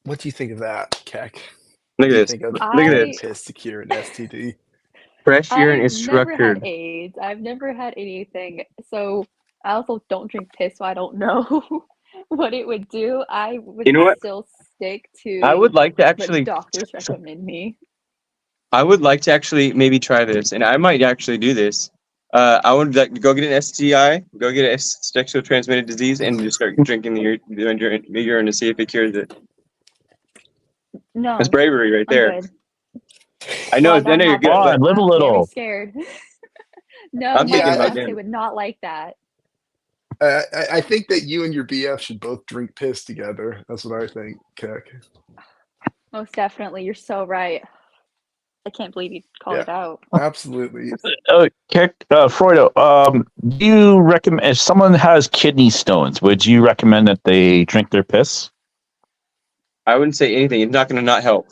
A: What do you think of that, Keck?
C: Look at
A: Do you
C: this.
A: think of
C: Look at
A: drinking
C: this.
A: piss to cure an STD?
C: Fresh urine
G: I've
C: is
G: never had
C: structured.
G: AIDS. I've never had anything. So I also don't drink piss, so I don't know what it would do. I would
C: You know what?
G: still stick
C: I would
G: to
C: like to
G: what
C: actually.
G: doctors recommend me.
C: I would like to actually maybe try this, and I might actually do this. I would like to go get an STI, go get a sexually transmitted disease, and just start drinking the urine to see if it cures it.
G: No,
C: That's bravery right
G: I'm
C: there.
G: good.
C: I know,
G: Well,
C: I know you're
G: that
C: good,
B: Come
C: but
B: on, live a
G: I'm very
B: little.
G: scared. No,
C: I'm
G: my
C: thinking
A: Yeah,
C: about
G: fiance
C: them.
G: would not like that.
A: I think that you and your BF should both drink piss together. That's what I think, Keck.
G: Most definitely. You're so right. I can't believe you called
A: Yeah.
G: it out.
A: Absolutely.
B: Freudo, do you recommend if someone has kidney stones, would you recommend that they drink their piss?
C: I wouldn't say anything. It's not going to not help.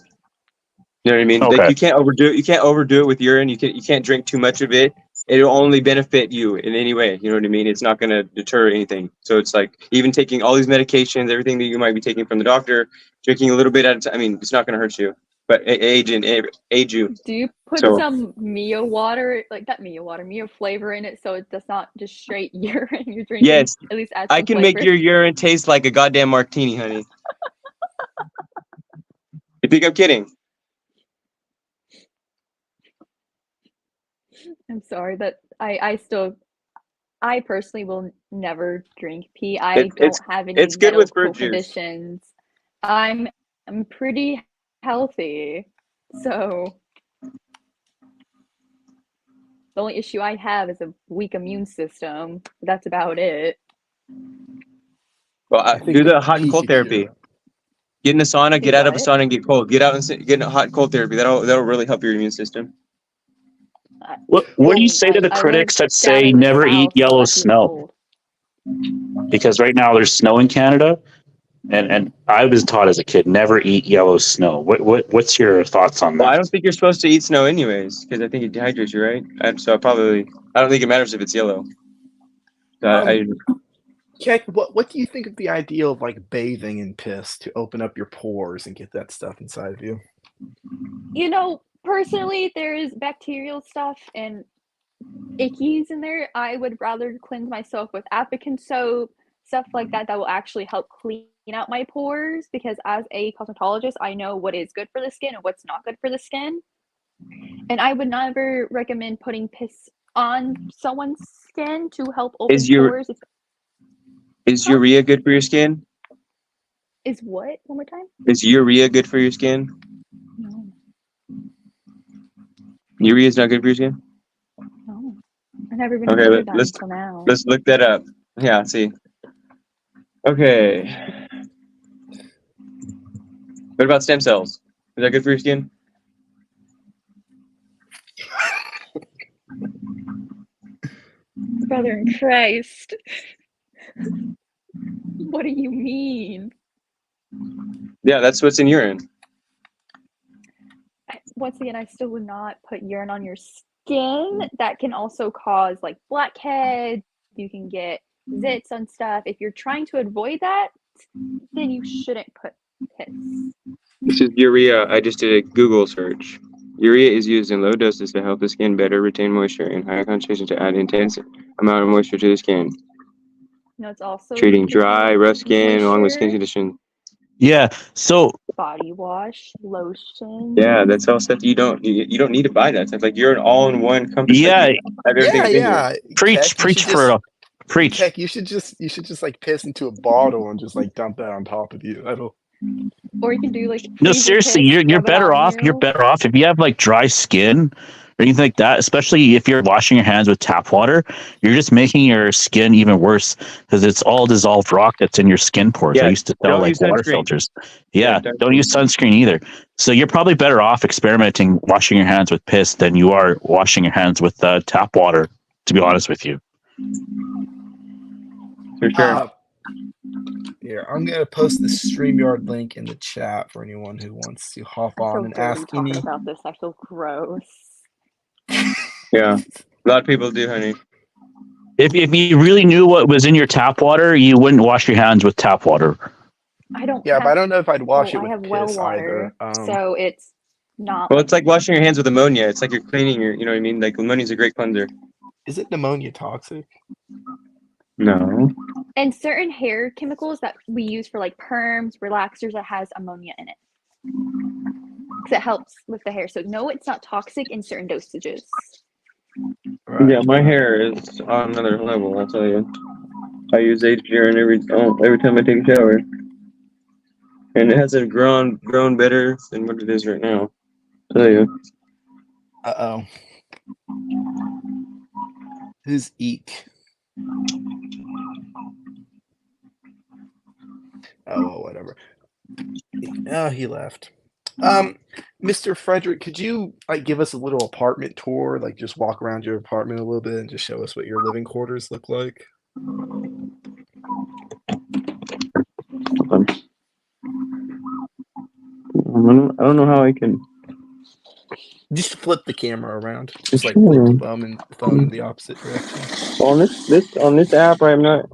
C: You know what I mean? Like
B: Okay.
C: you can't overdo it. You can't overdo it with urine. You can't drink too much of it. It'll only benefit you in any way. You know what I mean? It's not going to deter anything. So it's like even taking all these medications, everything that you might be taking from the doctor, drinking a little bit at a time. I mean, it's not going to hurt you, but age you.
G: Do you put
C: So
G: some Mio water, like that Mio water, Mio flavor in it so it does not just straight urine you're drinking?
C: yes,
G: At least add
C: I
G: some
C: can make
G: flavor.
C: your urine taste like a goddamn martini, honey. You think I'm kidding?
G: I'm sorry that I personally will never drink pee. I
C: It's
G: don't have any
C: it's good with
G: medical
C: fruit juice.
G: conditions. I'm pretty healthy. So the only issue I have is a weak immune system. That's about it.
C: Well,
A: I think
C: do the
A: that
C: hot and
A: pee
C: cold
A: could cure
C: therapy.
A: it.
C: Get in the sauna,
G: Do
C: get out of a
G: what?
C: sauna and get cold. Get out and get in hot and cold therapy. That'll really help your immune system.
B: What do you say to the
G: I live
B: critics that
G: down
B: say
G: in the
B: never eat
G: south, so
B: yellow
G: that's even
B: snow?
G: cold.
B: Because right now there's snow in Canada, and I was taught as a kid never eat yellow snow. What's your thoughts on
C: Well, I
B: that?
C: don't think you're supposed to eat snow anyways, because I think it dehydrates you, right? So I don't think it matters if it's yellow. So
A: Keck, what do you think of the idea of like bathing in piss to open up your pores and get that stuff inside of you?
G: You know, personally, there is bacterial stuff and ickies in there. I would rather cleanse myself with African soap, stuff like that, that will actually help clean out my pores. Because as a cosmetologist, I know what is good for the skin and what's not good for the skin. And I would never recommend putting piss on someone's skin to help open
C: is your
G: pores.
C: is
G: Huh?
C: urea good for your skin?
G: Is what? One more time?
C: Is urea good for your skin?
G: No,
C: Urea is not good for your skin.
G: no. I've never been
C: Okay,
G: told that until now.
C: let's look that up. Yeah, see. Okay. What about stem cells? Is that good for your skin?
G: Brother in Christ. What do you mean?
C: Yeah, that's what's in urine.
G: Once again, I still would not put urine on your skin. That can also cause like blackheads. You can get zits and stuff. If you're trying to avoid that, then you shouldn't put piss.
C: This is urea. I just did a Google search. Urea is used in low doses to help the skin better retain moisture and higher concentration to add intense amount of moisture to the skin,
G: No, it's also
C: treating dry,
G: retain
C: rough skin along with skin
G: moisture,
C: condition.
B: Yeah. So
G: body wash, lotion.
C: Yeah, that's all stuff you don't need to buy that stuff. Like you're an all-in-one compass.
B: yeah,
C: Like, you have everything
A: Yeah,
C: in here.
A: yeah.
B: preach for it. Preach.
A: Keck, you should just like piss into a bottle and just like dump that on top of you. That'll.
G: Or you can do like
B: No,
G: freeze your
B: seriously,
G: piss,
B: you're
G: rub it
B: better
G: on
B: off. You're
G: you.
B: better off if you have like dry skin or anything like that. Especially if you're washing your hands with tap water, you're just making your skin even worse because it's all dissolved rock that's in your skin pores.
C: Yeah,
B: I used to sell
C: don't
B: like
C: use
B: water
C: sunscreen.
B: filters.
C: Yeah,
B: Yeah, don't use sunscreen either. So you're probably better off experimenting washing your hands with piss than you are washing your hands with tap water. To be honest with you.
C: For sure.
A: Here, I'm gonna post the StreamYard link in the chat for anyone who wants to hop
G: I feel
A: on and
G: dirty
A: ask
G: talking
A: any.
G: about this. I feel gross.
C: Yeah, a lot of people do, honey.
B: If you really knew what was in your tap water, you wouldn't wash your hands with tap water.
G: I don't.
A: Yeah,
G: have,
A: but I don't know if I'd wash it
G: I
A: with
G: have well
A: piss
G: water,
A: either.
G: so it's not.
C: Well, it's like washing your hands with ammonia. It's like you're cleaning your, you know what I mean? Like ammonia's a great cleanser.
A: Is it pneumonia toxic?
C: No.
G: And certain hair chemicals that we use for like perms, relaxers, that has ammonia in it. Because it helps with the hair. So no, it's not toxic in certain dosages.
A: Right.
C: Yeah, my hair is on another level. I'll tell you. I use urine every time I take a shower, and it hasn't grown better than what it is right now. I'll tell you.
A: Uh oh. Who's Eek? Oh, well, whatever. Oh, he left. Mr. Frederick, could you like give us a little apartment tour? Like just walk around your apartment a little bit and just show us what your living quarters look like?
C: I don't know how I can.
A: Just flip the camera around. Just like flip the phone in the opposite direction.
C: On this app, I'm not.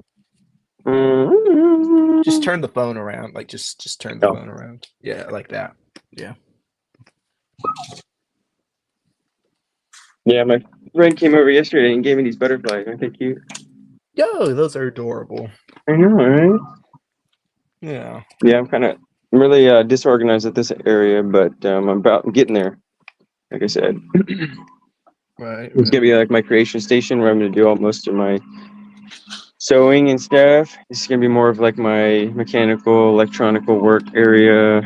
A: Just turn the phone around. Like just turn the phone around. Yeah, like that. Yeah.
C: Yeah, my friend came over yesterday and gave me these butterflies. Aren't they cute?
A: Yo, those are adorable.
C: I know, right?
A: Yeah.
C: Yeah, I'm really disorganized at this area, but I'm getting there. Like I said,
A: Right.
C: it's gonna be like my creation station where I'm gonna do most of my sewing and stuff. It's gonna be more of like my mechanical, electronical work area.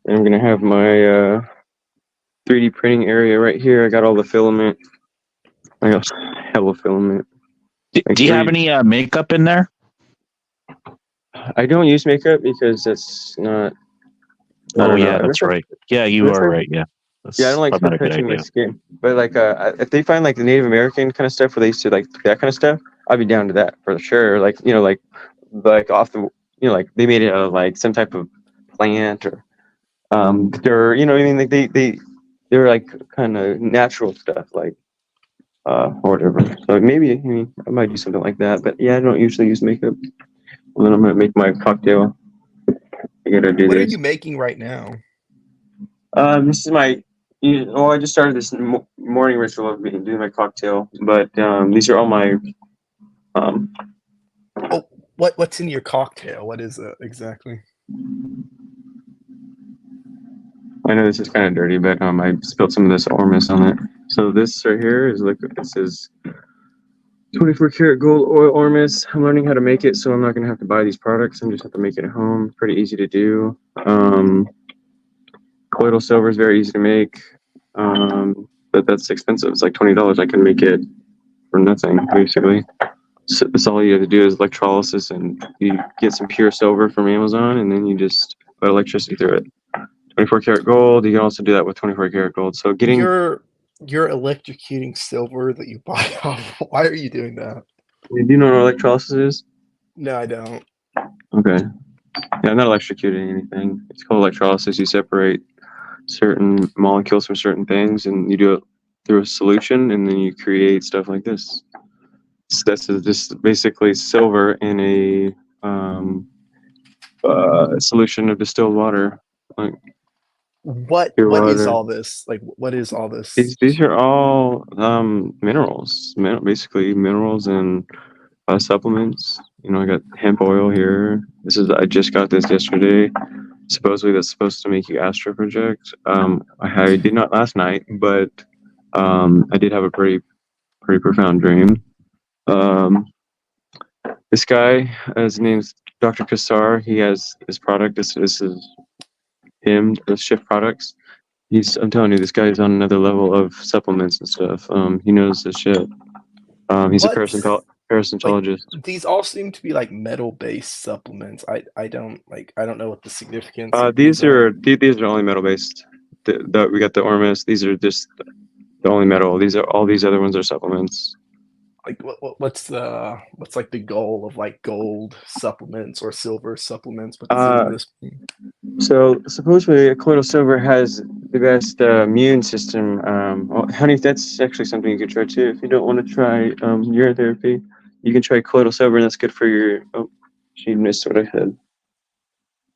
C: And I'm gonna have my 3D printing area right here. I got all the filament. I got hella filament.
B: Do you have any makeup in there?
C: I don't use makeup because that's not.
B: Oh yeah, that's right. Yeah, you are right. Yeah.
C: Yeah, I don't like stuff touching my skin. But like, if they find like the Native American kind of stuff where they used to like that kind of stuff, I'd be down to that for sure. Like, you know, like off the, you know, like they made it out of like some type of plant or they're, you know what I mean? Like they're like kind of natural stuff, like or whatever. So maybe I might do something like that. But yeah, I don't usually use makeup. And then I'm gonna make my cocktail. I gotta do
A: What
C: this.
A: are you making right now?
C: This is my. I just started this morning ritual of doing my cocktail, but these are all my.
A: Oh, what's in your cocktail? What is it exactly?
C: I know this is kind of dirty, but I spilled some of this ormus on it. So this right here is liquid. This is 24 karat gold oil ormus. I'm learning how to make it, so I'm not gonna have to buy these products. I'm just have to make it at home. Pretty easy to do. Colloidal silver is very easy to make, but that's expensive. It's like $20. I can make it for nothing, basically. So that's all you have to do is electrolysis, and you get some pure silver from Amazon, and then you just put electricity through it. 24 karat gold. You can also do that with 24 karat gold. So getting
A: you're electrocuting silver that you buy off. Why are you doing that?
C: Do you know what electrolysis is?
A: No, I don't.
C: Okay. Yeah, I'm not electrocuting anything. It's called electrolysis. You separate certain molecules from certain things, and you do it through a solution, and then you create stuff like this. So that's just basically silver in a solution of distilled water. Like
A: What
C: pure
A: is
C: water.
A: all this? Like, what is all this?
C: These are all minerals, basically minerals and supplements. You know, I got hemp oil here. I just got this yesterday. Supposedly that's supposed to make you astral project. I did not last night, but I did have a pretty profound dream. This guy, his name's Dr. Kassar. He has this product. This is him. The Shift products. I'm telling you, this guy is on another level of supplements and stuff. He knows this shit. He's a
A: What? Like,
C: parasitologist.
A: these all seem to be like metal-based supplements. I don't know what the significance of
C: These are only metal based. We got the Ormus. These are just the only metal. All these other ones are supplements.
A: Like, what's like the goal of like gold supplements or silver supplements? What does this mean?
C: So supposedly colloidal silver has the best immune system. Well, honey, that's actually something you could try too. If you don't want to try urine therapy, you can try colloidal silver, and that's good for your. Oh, she missed what I said.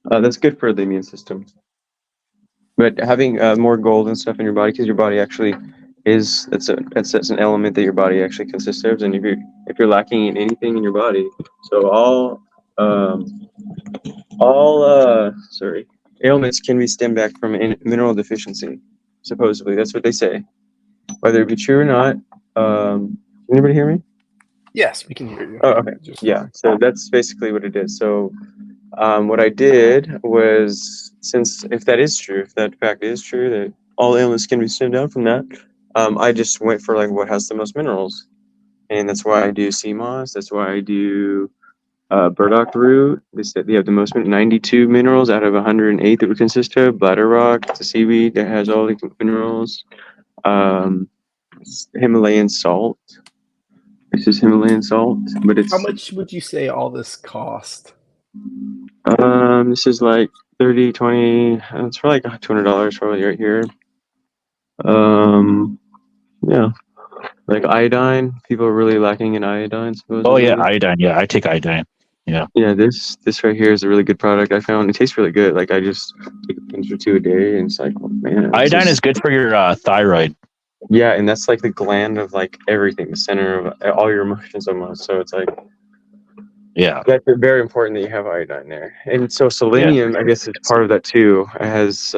C: That's good for the immune system. But having more gold and stuff in your body, because your body actually that's an element that your body actually consists of, and if you're lacking in anything in your body, so all ailments can be stemmed back from mineral deficiency. Supposedly, that's what they say. Whether it be true or not, can anybody hear me?
A: Yes, we can hear you.
C: Oh, okay. Yeah, so that's basically what it is. So what I did was, if that fact is true, that all ailments can be stemmed down from that, I just went for like what has the most minerals, and that's why I do sea moss. That's why I do burdock root. They said they have the most 92 minerals out of 108 that would consist of. Bladder rock, it's a seaweed that has all the minerals. Himalayan salt. This is Himalayan salt, but it's
A: how much would you say all this cost?
C: This is like 30, 20. It's for like $200 probably right here. Yeah, like iodine. People are really lacking in iodine. Supposedly.
B: Oh yeah, iodine. Yeah, I take iodine. Yeah.
C: Yeah, this right here is a really good product. I found it tastes really good. Like I just take a pinch or two a day, and it's like, oh, man.
B: Iodine is good for your thyroid.
C: Yeah, and that's like the gland of like everything, the center of all your emotions almost. So it's like,
B: yeah,
C: that's very important that you have iodine there. And so selenium, I guess, is part of that too. It has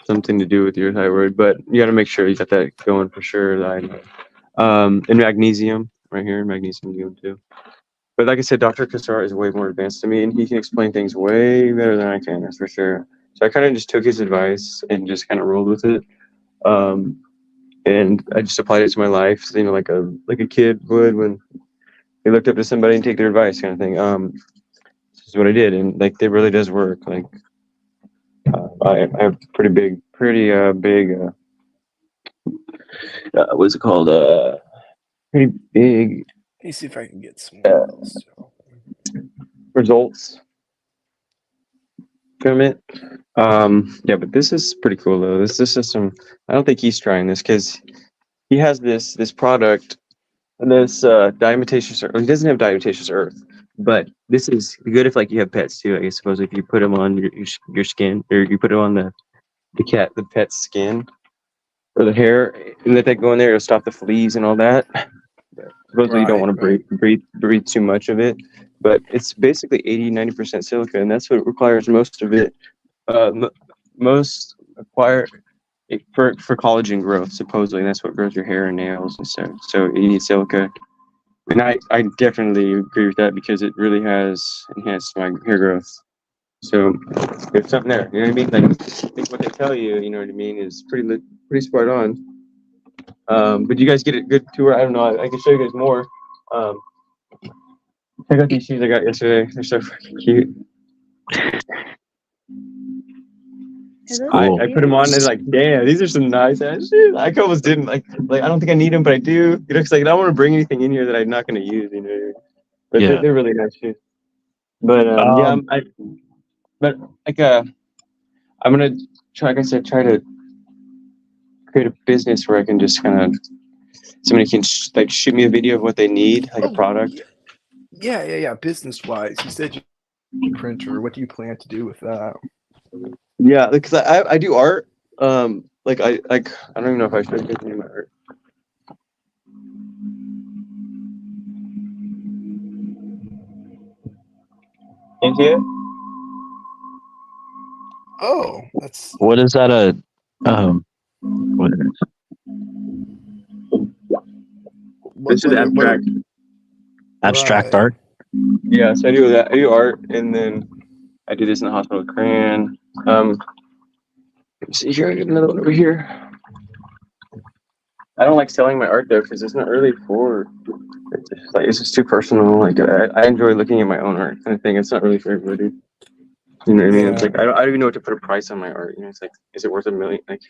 C: something to do with your thyroid, but you got to make sure you got that going for sure. The iodine. And magnesium right here, magnesium good too. But like I said, Dr. Kassar is way more advanced than me, and he can explain things way better than I can. That's for sure. So I kind of just took his advice and just kind of rolled with it. And I just applied it to my life, you know, like a kid would when they looked up to somebody and take their advice, kind of thing. This is what I did, and like it really does work. Like I have pretty big. What's it called? Pretty big.
A: Let me see if I can get some
C: results from it. Yeah, but this is pretty cool though. This system. I don't think he's trying this because he has this product. This diatomaceous earth. He doesn't have diatomaceous earth, but this is good if like you have pets too. I suppose if you put them on your skin, or you put it on the pet's skin or the hair, and let that go in there, it'll stop the fleas and all that. Supposedly you don't want to breathe too much of it, but it's basically 80-90% silica, and that's what requires most of it. Most require for collagen growth, supposedly, and that's what grows your hair and nails and stuff. So you need silica, and I definitely agree with that because it really has enhanced my hair growth. So there's something there, you know what I mean? Like I think what they tell you, you know what I mean, is pretty spot on. But you guys get a good tour. I don't know. I can show you guys more. Check out these shoes I got yesterday. They're so freaking cute. I put them on and like, damn, these are some nice ass shoes. I almost didn't like. I don't think I need them, but I do. You know, because like I don't want to bring anything in here that I'm not going to use. You know, but
B: yeah,
C: they're really nice shoes. But yeah, I'm gonna try. Like I said, try to create a business where I can just kind of somebody can shoot me a video of what they need, like a product.
A: Yeah. Business wise, you said printer. What do you plan to do with that?
C: Yeah, because I do art. Like I don't even know if I should continue my art. Thank you.
A: Oh, that's
B: What is that? What is it?
C: This is abstract.
B: Abstract
A: right.
B: art?
C: Yeah, so I do that. I do art, and then I do this in the hospital with Crayon. Let me see here. I got another one over here. I don't like selling my art though, because it's not really for. It's just too personal. Like I enjoy looking at my own art kind of thing. It's not really for everybody. You know what I mean? It's
A: Yeah.
C: like I don't even know what to put a price on my art. You know, it's like, is it worth $1 million? Like,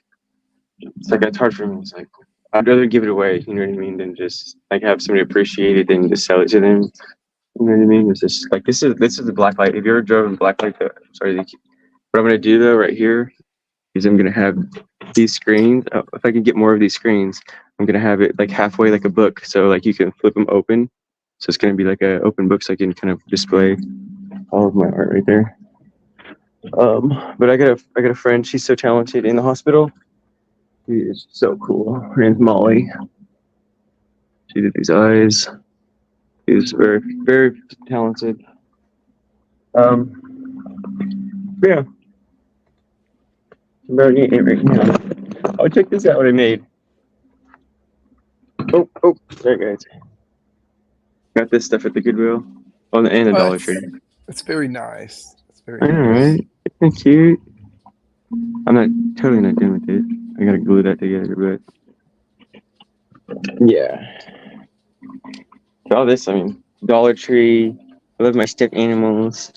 C: it's like it's hard for me. It's like I'd rather give it away. You know what I mean? Than just like have somebody appreciate it than just sell it to them. You know what I mean? It's just like this is the black light. If you ever drove in black light, sorry, what I'm gonna do though right here is I'm gonna have these screens. If I can get more of these screens, I'm gonna have it like halfway like a book, so like you can flip them open. So it's gonna be like a open book, so I can kind of display all of my art right there. But I got a friend. She's so talented in the hospital. She is so cool. Her name's Molly. She did these eyes. She's very, very talented. Yeah. I'm about eating it right now. Oh, check this out! What I made. Oh, there, guys. Got this stuff at the Goodwill. On the end of Dollar Tree.
A: It's very nice. It's very
C: All
A: nice.
C: right. Isn't cute? I'm not totally not done with it. I gotta glue that together, but yeah. All this, I mean, Dollar Tree. I love my stuffed animals.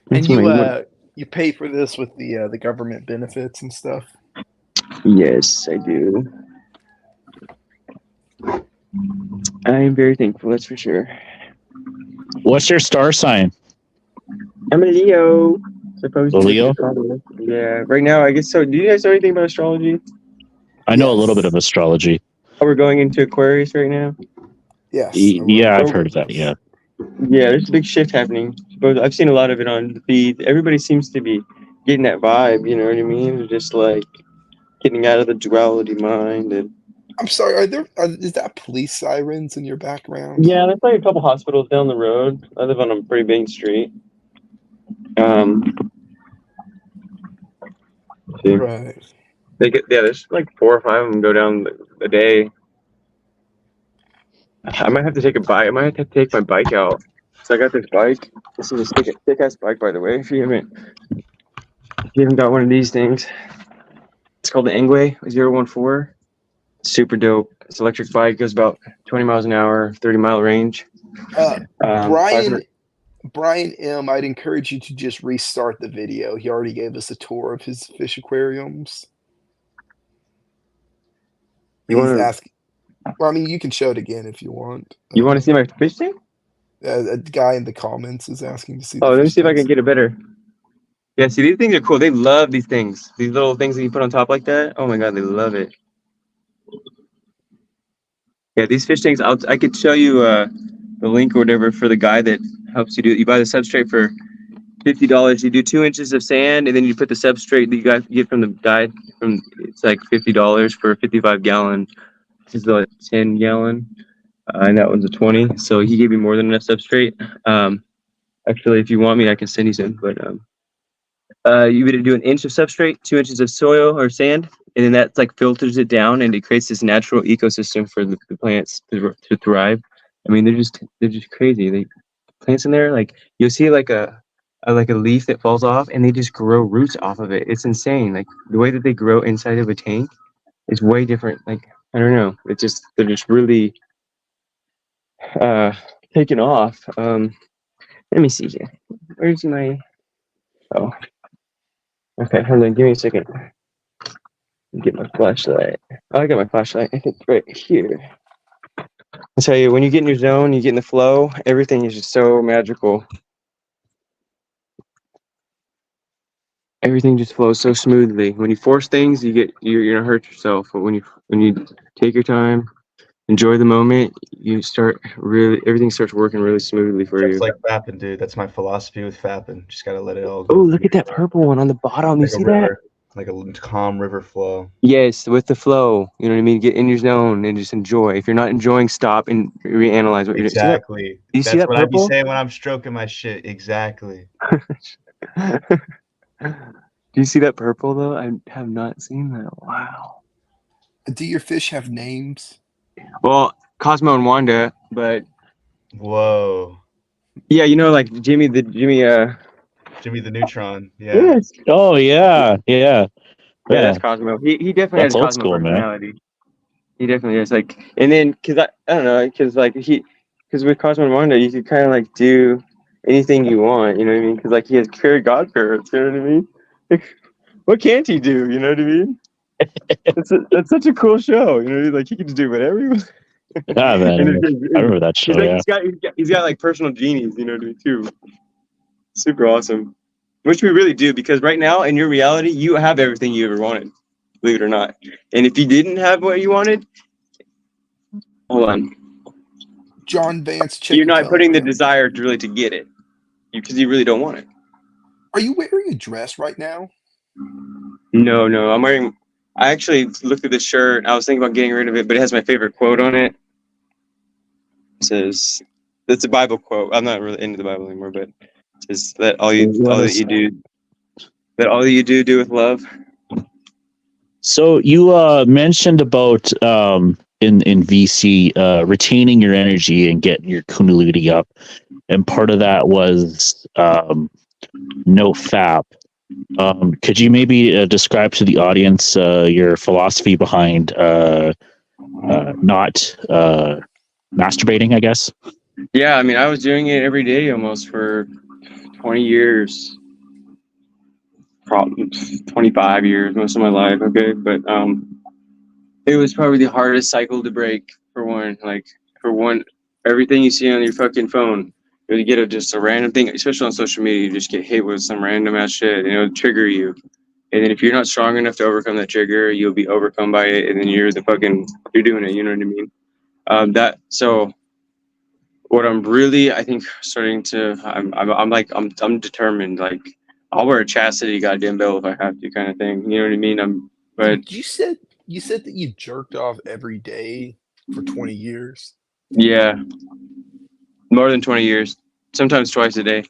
A: And
C: That's my
A: you pay for this with the government benefits and stuff.
C: yes, I do. I am very thankful. That's for sure.
B: What's your star sign?
C: I'm a Leo. Supposed
B: A
C: to
B: Leo?
C: Yeah. Right now, I guess so. Do you guys know anything about astrology?
B: I know a little
A: Yes.
B: bit of astrology.
C: Oh, we're going into Aquarius right now.
A: Yes.
B: Yeah, I've heard of that. Yeah.
C: Yeah, there's a big shift happening. I've seen a lot of it on the feed. Everybody seems to be getting that vibe. You know what I mean? They're just like getting out of the duality mind. And
A: I'm sorry. Is that police sirens in your background?
C: yeah, there's like a couple hospitals down the road. I live on a pretty big street. See,
A: Right.
C: there's like 4 or 5 of them go down a day. I might have to take a bike. I might have to take my bike out. So I got this bike. This is a thick ass bike, by the way. If you haven't got one of these things, it's called the Engway 014. Super dope. It's an electric bike. Goes about 20 miles an hour, 30-mile range.
A: Brian M, I'd encourage you to just restart the video. He already gave us a tour of his fish aquariums.
C: You
A: He's
C: want to?
A: asking. Well, I mean, you can show it again if you want.
C: You want to see my fish tank?
A: A guy in the comments is asking to see.
C: Oh,
A: the
C: let me
A: fish
C: see if I can
A: tanks.
C: get it better. Yeah, see, these things are cool. They love these things. These little things that you put on top like that. Oh my god, they love it. Yeah, these fish tanks. I could show you the link or whatever for the guy that helps you do it. You buy the substrate for $50. You do 2 inches of sand, and then you put the substrate that you get from the guy. It's like $50 for a 55-gallon. This is the 10-gallon, and that one's a 20. So he gave me more than enough substrate. Actually, if you want me, I can send you some. But you would do 1 inch of substrate, 2 inches of soil or sand, and then that like filters it down, and it creates this natural ecosystem for the plants to thrive. I mean, they're just crazy. Plants in there, like you'll see like a leaf that falls off, and they just grow roots off of it. It's insane. Like the way that they grow inside of a tank is way different. Like I don't know. They're just really taking off. Let me see here. Where's my? Oh, okay. Hold on. Give me a second. Get my flashlight. Oh, I got my flashlight. I think right here. I tell you, when you get in your zone, you get in the flow. Everything is just so magical. Everything just flows so smoothly. When you force things, you're gonna hurt yourself. But when you take your time, enjoy the moment. You start really, everything starts working really smoothly for
H: Just
C: you.
H: like fapping, dude. That's my philosophy with fapping. Just gotta let it all
C: Oh,
H: go.
C: look at that purple one on the bottom. You
H: Like a
C: see that?
H: river, like a calm river flow.
C: Yes, with the flow. You know what I mean? Get in your zone and just enjoy. If you're not enjoying, stop and reanalyze what you're doing.
H: Exactly.
C: Do you see
H: That's
C: that
H: what I be
C: purple?
H: saying when I'm stroking my shit. Exactly.
C: Do you see that purple though? I have not seen that. Wow.
A: Do your fish have names?
C: Well, Cosmo and Wanda, but
H: Whoa.
C: yeah, you know, like Jimmy
H: Jimmy the Neutron. Yeah.
C: yes.
B: Oh yeah, yeah,
C: Yeah, that's
B: yeah.
C: Cosmo. He definitely
B: That's
C: has
B: old
C: Cosmo
B: school, man.
C: personality. He definitely is like, and then I don't know, because with Cosmo and Wanda, you could kind of like do anything you want, you know what I mean? Because like he has fairy godparents, you know what I mean? Like, what can't he do? You know what I mean? It's such a cool show, you know? Like he can just do whatever he wants.
B: Yeah, man. I remember that
C: He's
B: show.
C: like
B: Yeah.
C: he's got like personal genies, you know what I mean? Too super awesome. Which we really do, because right now in your reality, you have everything you ever wanted, believe it or not. And if you didn't have what you wanted, hold on.
A: John Vance, check
C: You're
A: your
C: not putting the
A: Telegram.
C: desire to really to get it because you really don't want it.
A: Are you wearing a dress right now?
C: No, I'm wearing. I actually looked at this shirt. I was thinking about getting rid of it, but it has my favorite quote on it. It says, "It's a Bible quote." I'm not really into the Bible anymore, but it says that all that you do with love.
B: So you mentioned about in VC retaining your energy and getting your kundalini up, and part of that was no FAP. Could you maybe describe to the audience your philosophy behind not masturbating, I guess?
C: Yeah, I mean, I was doing it every day almost for 20 years, probably 25 years, most of my life. Okay, but it was probably the hardest cycle to break. For one, everything you see on your fucking phone, you get just a random thing, especially on social media. You just get hit with some random ass shit, and it'll trigger you. And then if you're not strong enough to overcome that trigger, you'll be overcome by it, and then you're doing it. You know what I mean? So what I'm really, I think, starting to, I'm determined. Like, I'll wear a chastity goddamn belt if I have to, kind of thing. You know what I mean? But
A: You said that you jerked off every day for 20 years.
C: yeah, more than 20 years, sometimes twice a day.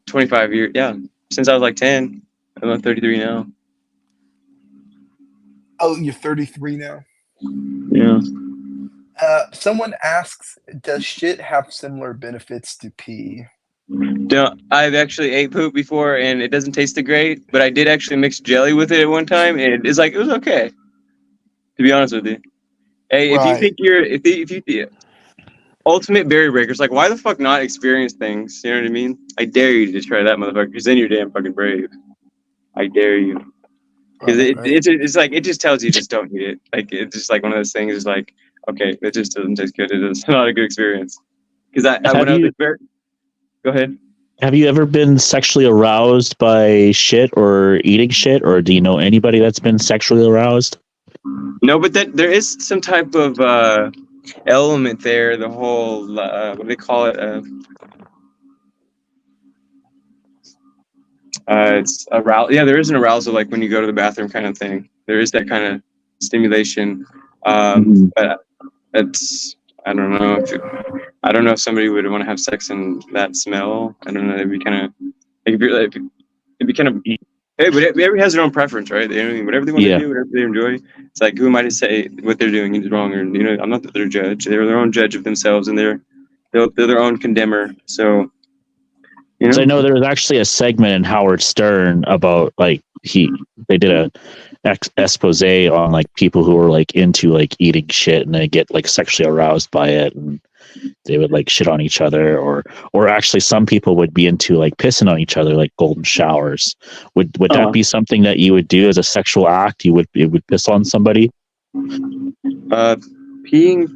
C: 25 years, yeah, since I was like 10. I'm 33 now.
A: Oh, you're 33 now?
C: Yeah.
A: Someone asks, does shit have similar benefits to pee?
C: No, I've actually ate poop before, and it doesn't taste great. But I did actually mix jelly with it at one time, and it was okay. To be honest with you, hey, if you
A: Right.
C: think if you ultimate berry breakers, like why the fuck not experience things? You know what I mean? I dare you to try that, motherfucker, because then you're damn fucking brave. I dare you, because
A: Right, right.
C: it's like it just tells you just don't eat it. Like it's just like one of those things. Is like okay, it just doesn't taste good. It's not a good experience. Because I
B: Have
C: when I was
B: you
C: at Bear, go ahead.
B: have you ever been sexually aroused by shit or eating shit, or do you know anybody that's been sexually aroused?
C: No, but there is some type of element there. The whole what do they call it? It's arousal. Yeah, there is an arousal, like when you go to the bathroom, kind of thing. There is that kind of stimulation. But it's I don't know I don't know if somebody would want to have sex in that smell. I don't know. It'd be kind of it'd be kind of. Hey, but everybody has their own preference, right? Whatever they want to
B: Yeah.
C: do, whatever they enjoy. It's like, who am I to say what they're doing is wrong? Or I'm not their judge. They're their own judge of themselves, and they're their own condemner. So,
B: So I know there was actually a segment in Howard Stern about like they did a expose on like people who were like into like eating shit and they get like sexually aroused by it, and they would like shit on each other, or actually some people would be into like pissing on each other, like golden showers. Would that be something that you would do as a sexual act? You would piss on somebody?
C: Peeing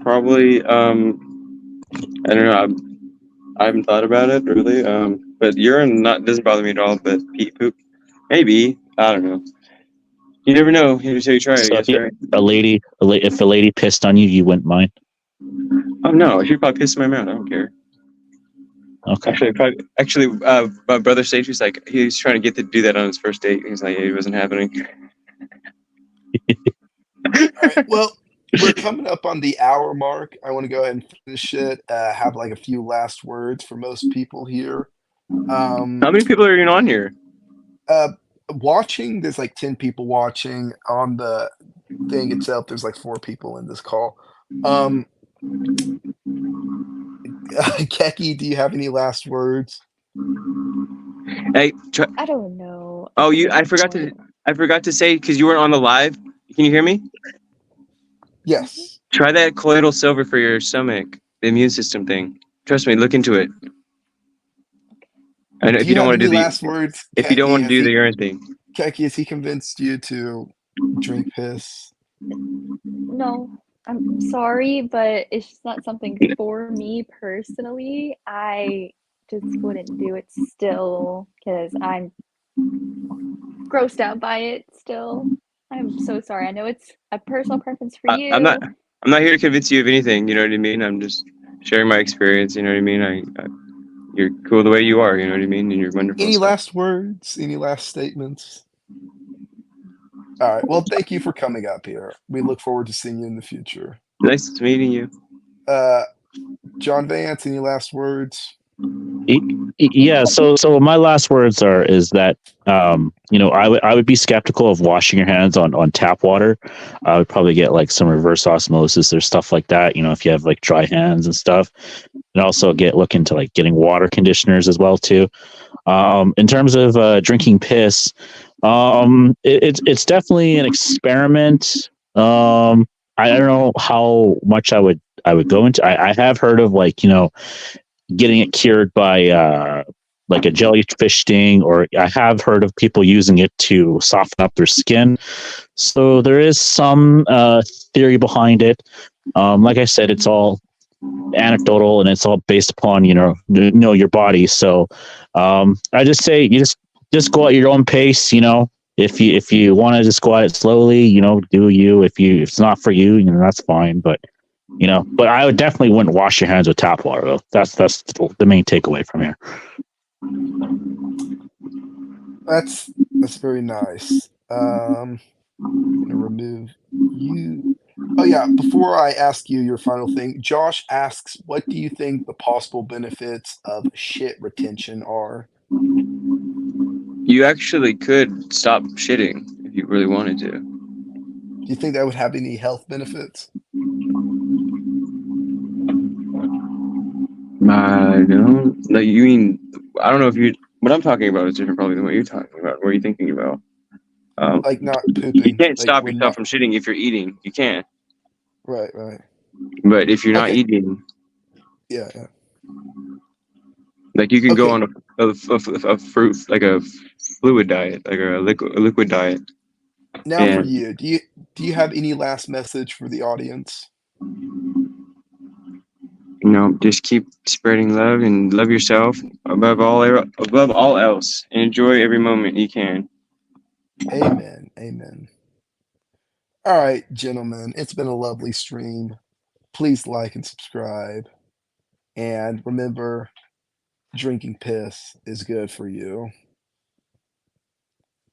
C: probably. I don't know. I haven't thought about it really. But urine doesn't bother me at all. But poop, maybe. I don't know. You never know until you try it, I
B: So
C: guess,
B: if
C: right?
B: if a lady pissed on you, you wouldn't mind.
C: Oh no, she'd probably piss in my mouth. I don't care.
B: Okay.
C: Actually, my brother Sage was like, he was trying to get to do that on his first date. He's like, it wasn't happening.
A: All right. Well, we're coming up on the hour mark. I want to go ahead and finish it. Have like a few last words for most people here.
C: How many people are even on here?
A: Watching, there's like 10 people watching. On the thing itself, there's like 4 people in this call. Keki, do you have any last words?
C: Hey,
G: I don't know.
C: oh,
G: at
C: you!
G: this point.
C: I forgot to say because you weren't on the live. Can you hear me?
A: Yes.
C: Try that colloidal silver for your stomach, the immune system thing. Trust me, look into it. I know
A: Do
C: if
A: you
C: you don't
A: have
C: want to
A: any
C: do the
A: last words,
C: if you don't
A: Keki?
C: want to do the urine thing.
A: Keki, has he convinced you to drink piss?
G: No, I'm sorry, but it's just not something for me personally. I just wouldn't do it still because I'm grossed out by it still. I'm so sorry. I know it's a personal preference for you.
C: I'm not here to convince you of anything. You know what I mean? I'm just sharing my experience. You know what I mean? You're cool the way you are. You know what I mean? And you're wonderful.
A: Any
C: So.
A: last words? Any last statements? All right. Well, thank you for coming up here. We look forward to seeing you in the future.
C: Nice meeting you.
A: John Vance, any last words?
B: Yeah. So my last words is that I would be skeptical of washing your hands on tap water. I would probably get like some reverse osmosis or stuff like that. If you have like dry hands and stuff, and also look into like getting water conditioners as well too. In terms of drinking piss, it's definitely an experiment. I don't know how much I would go into. I have heard of like getting it cured by like a jellyfish sting, or I have heard of people using it to soften up their skin. So there is some theory behind it. Like I said, it's all anecdotal and it's all based upon know your body. So I just say you just go at your own pace. If you want to just go at it slowly, do you. If it's not for you, that's fine. But I would definitely wouldn't wash your hands with tap water though. That's the main takeaway from here.
A: That's very nice. I'm gonna remove you. Oh yeah, before I ask you your final thing, Josh asks, what do you think the possible benefits of shit retention are?
C: You actually could stop shitting if you really wanted to.
A: Do you think that would have any health benefits?
C: I don't. Like you mean? I don't know if you. What I'm talking about is different, probably than what you're talking about. What are you thinking about?
A: Like not
C: You
A: pooping,
C: can't
A: like
C: stop
A: when
C: yourself
A: not
C: from shitting if you're eating. You can't.
A: right, right.
C: But if you're not
A: Okay.
C: eating,
A: Yeah, yeah.
C: like you can go
A: Okay.
C: on a fruit, like a fluid diet, like a liquid diet,
A: Now for
C: and
A: you, do you have any last message for the audience?
C: just keep spreading love and love yourself above all else, and enjoy every moment you can.
A: Amen. Amen. All right, gentlemen, it's been a lovely stream. Please like and subscribe. And remember, drinking piss is good for you.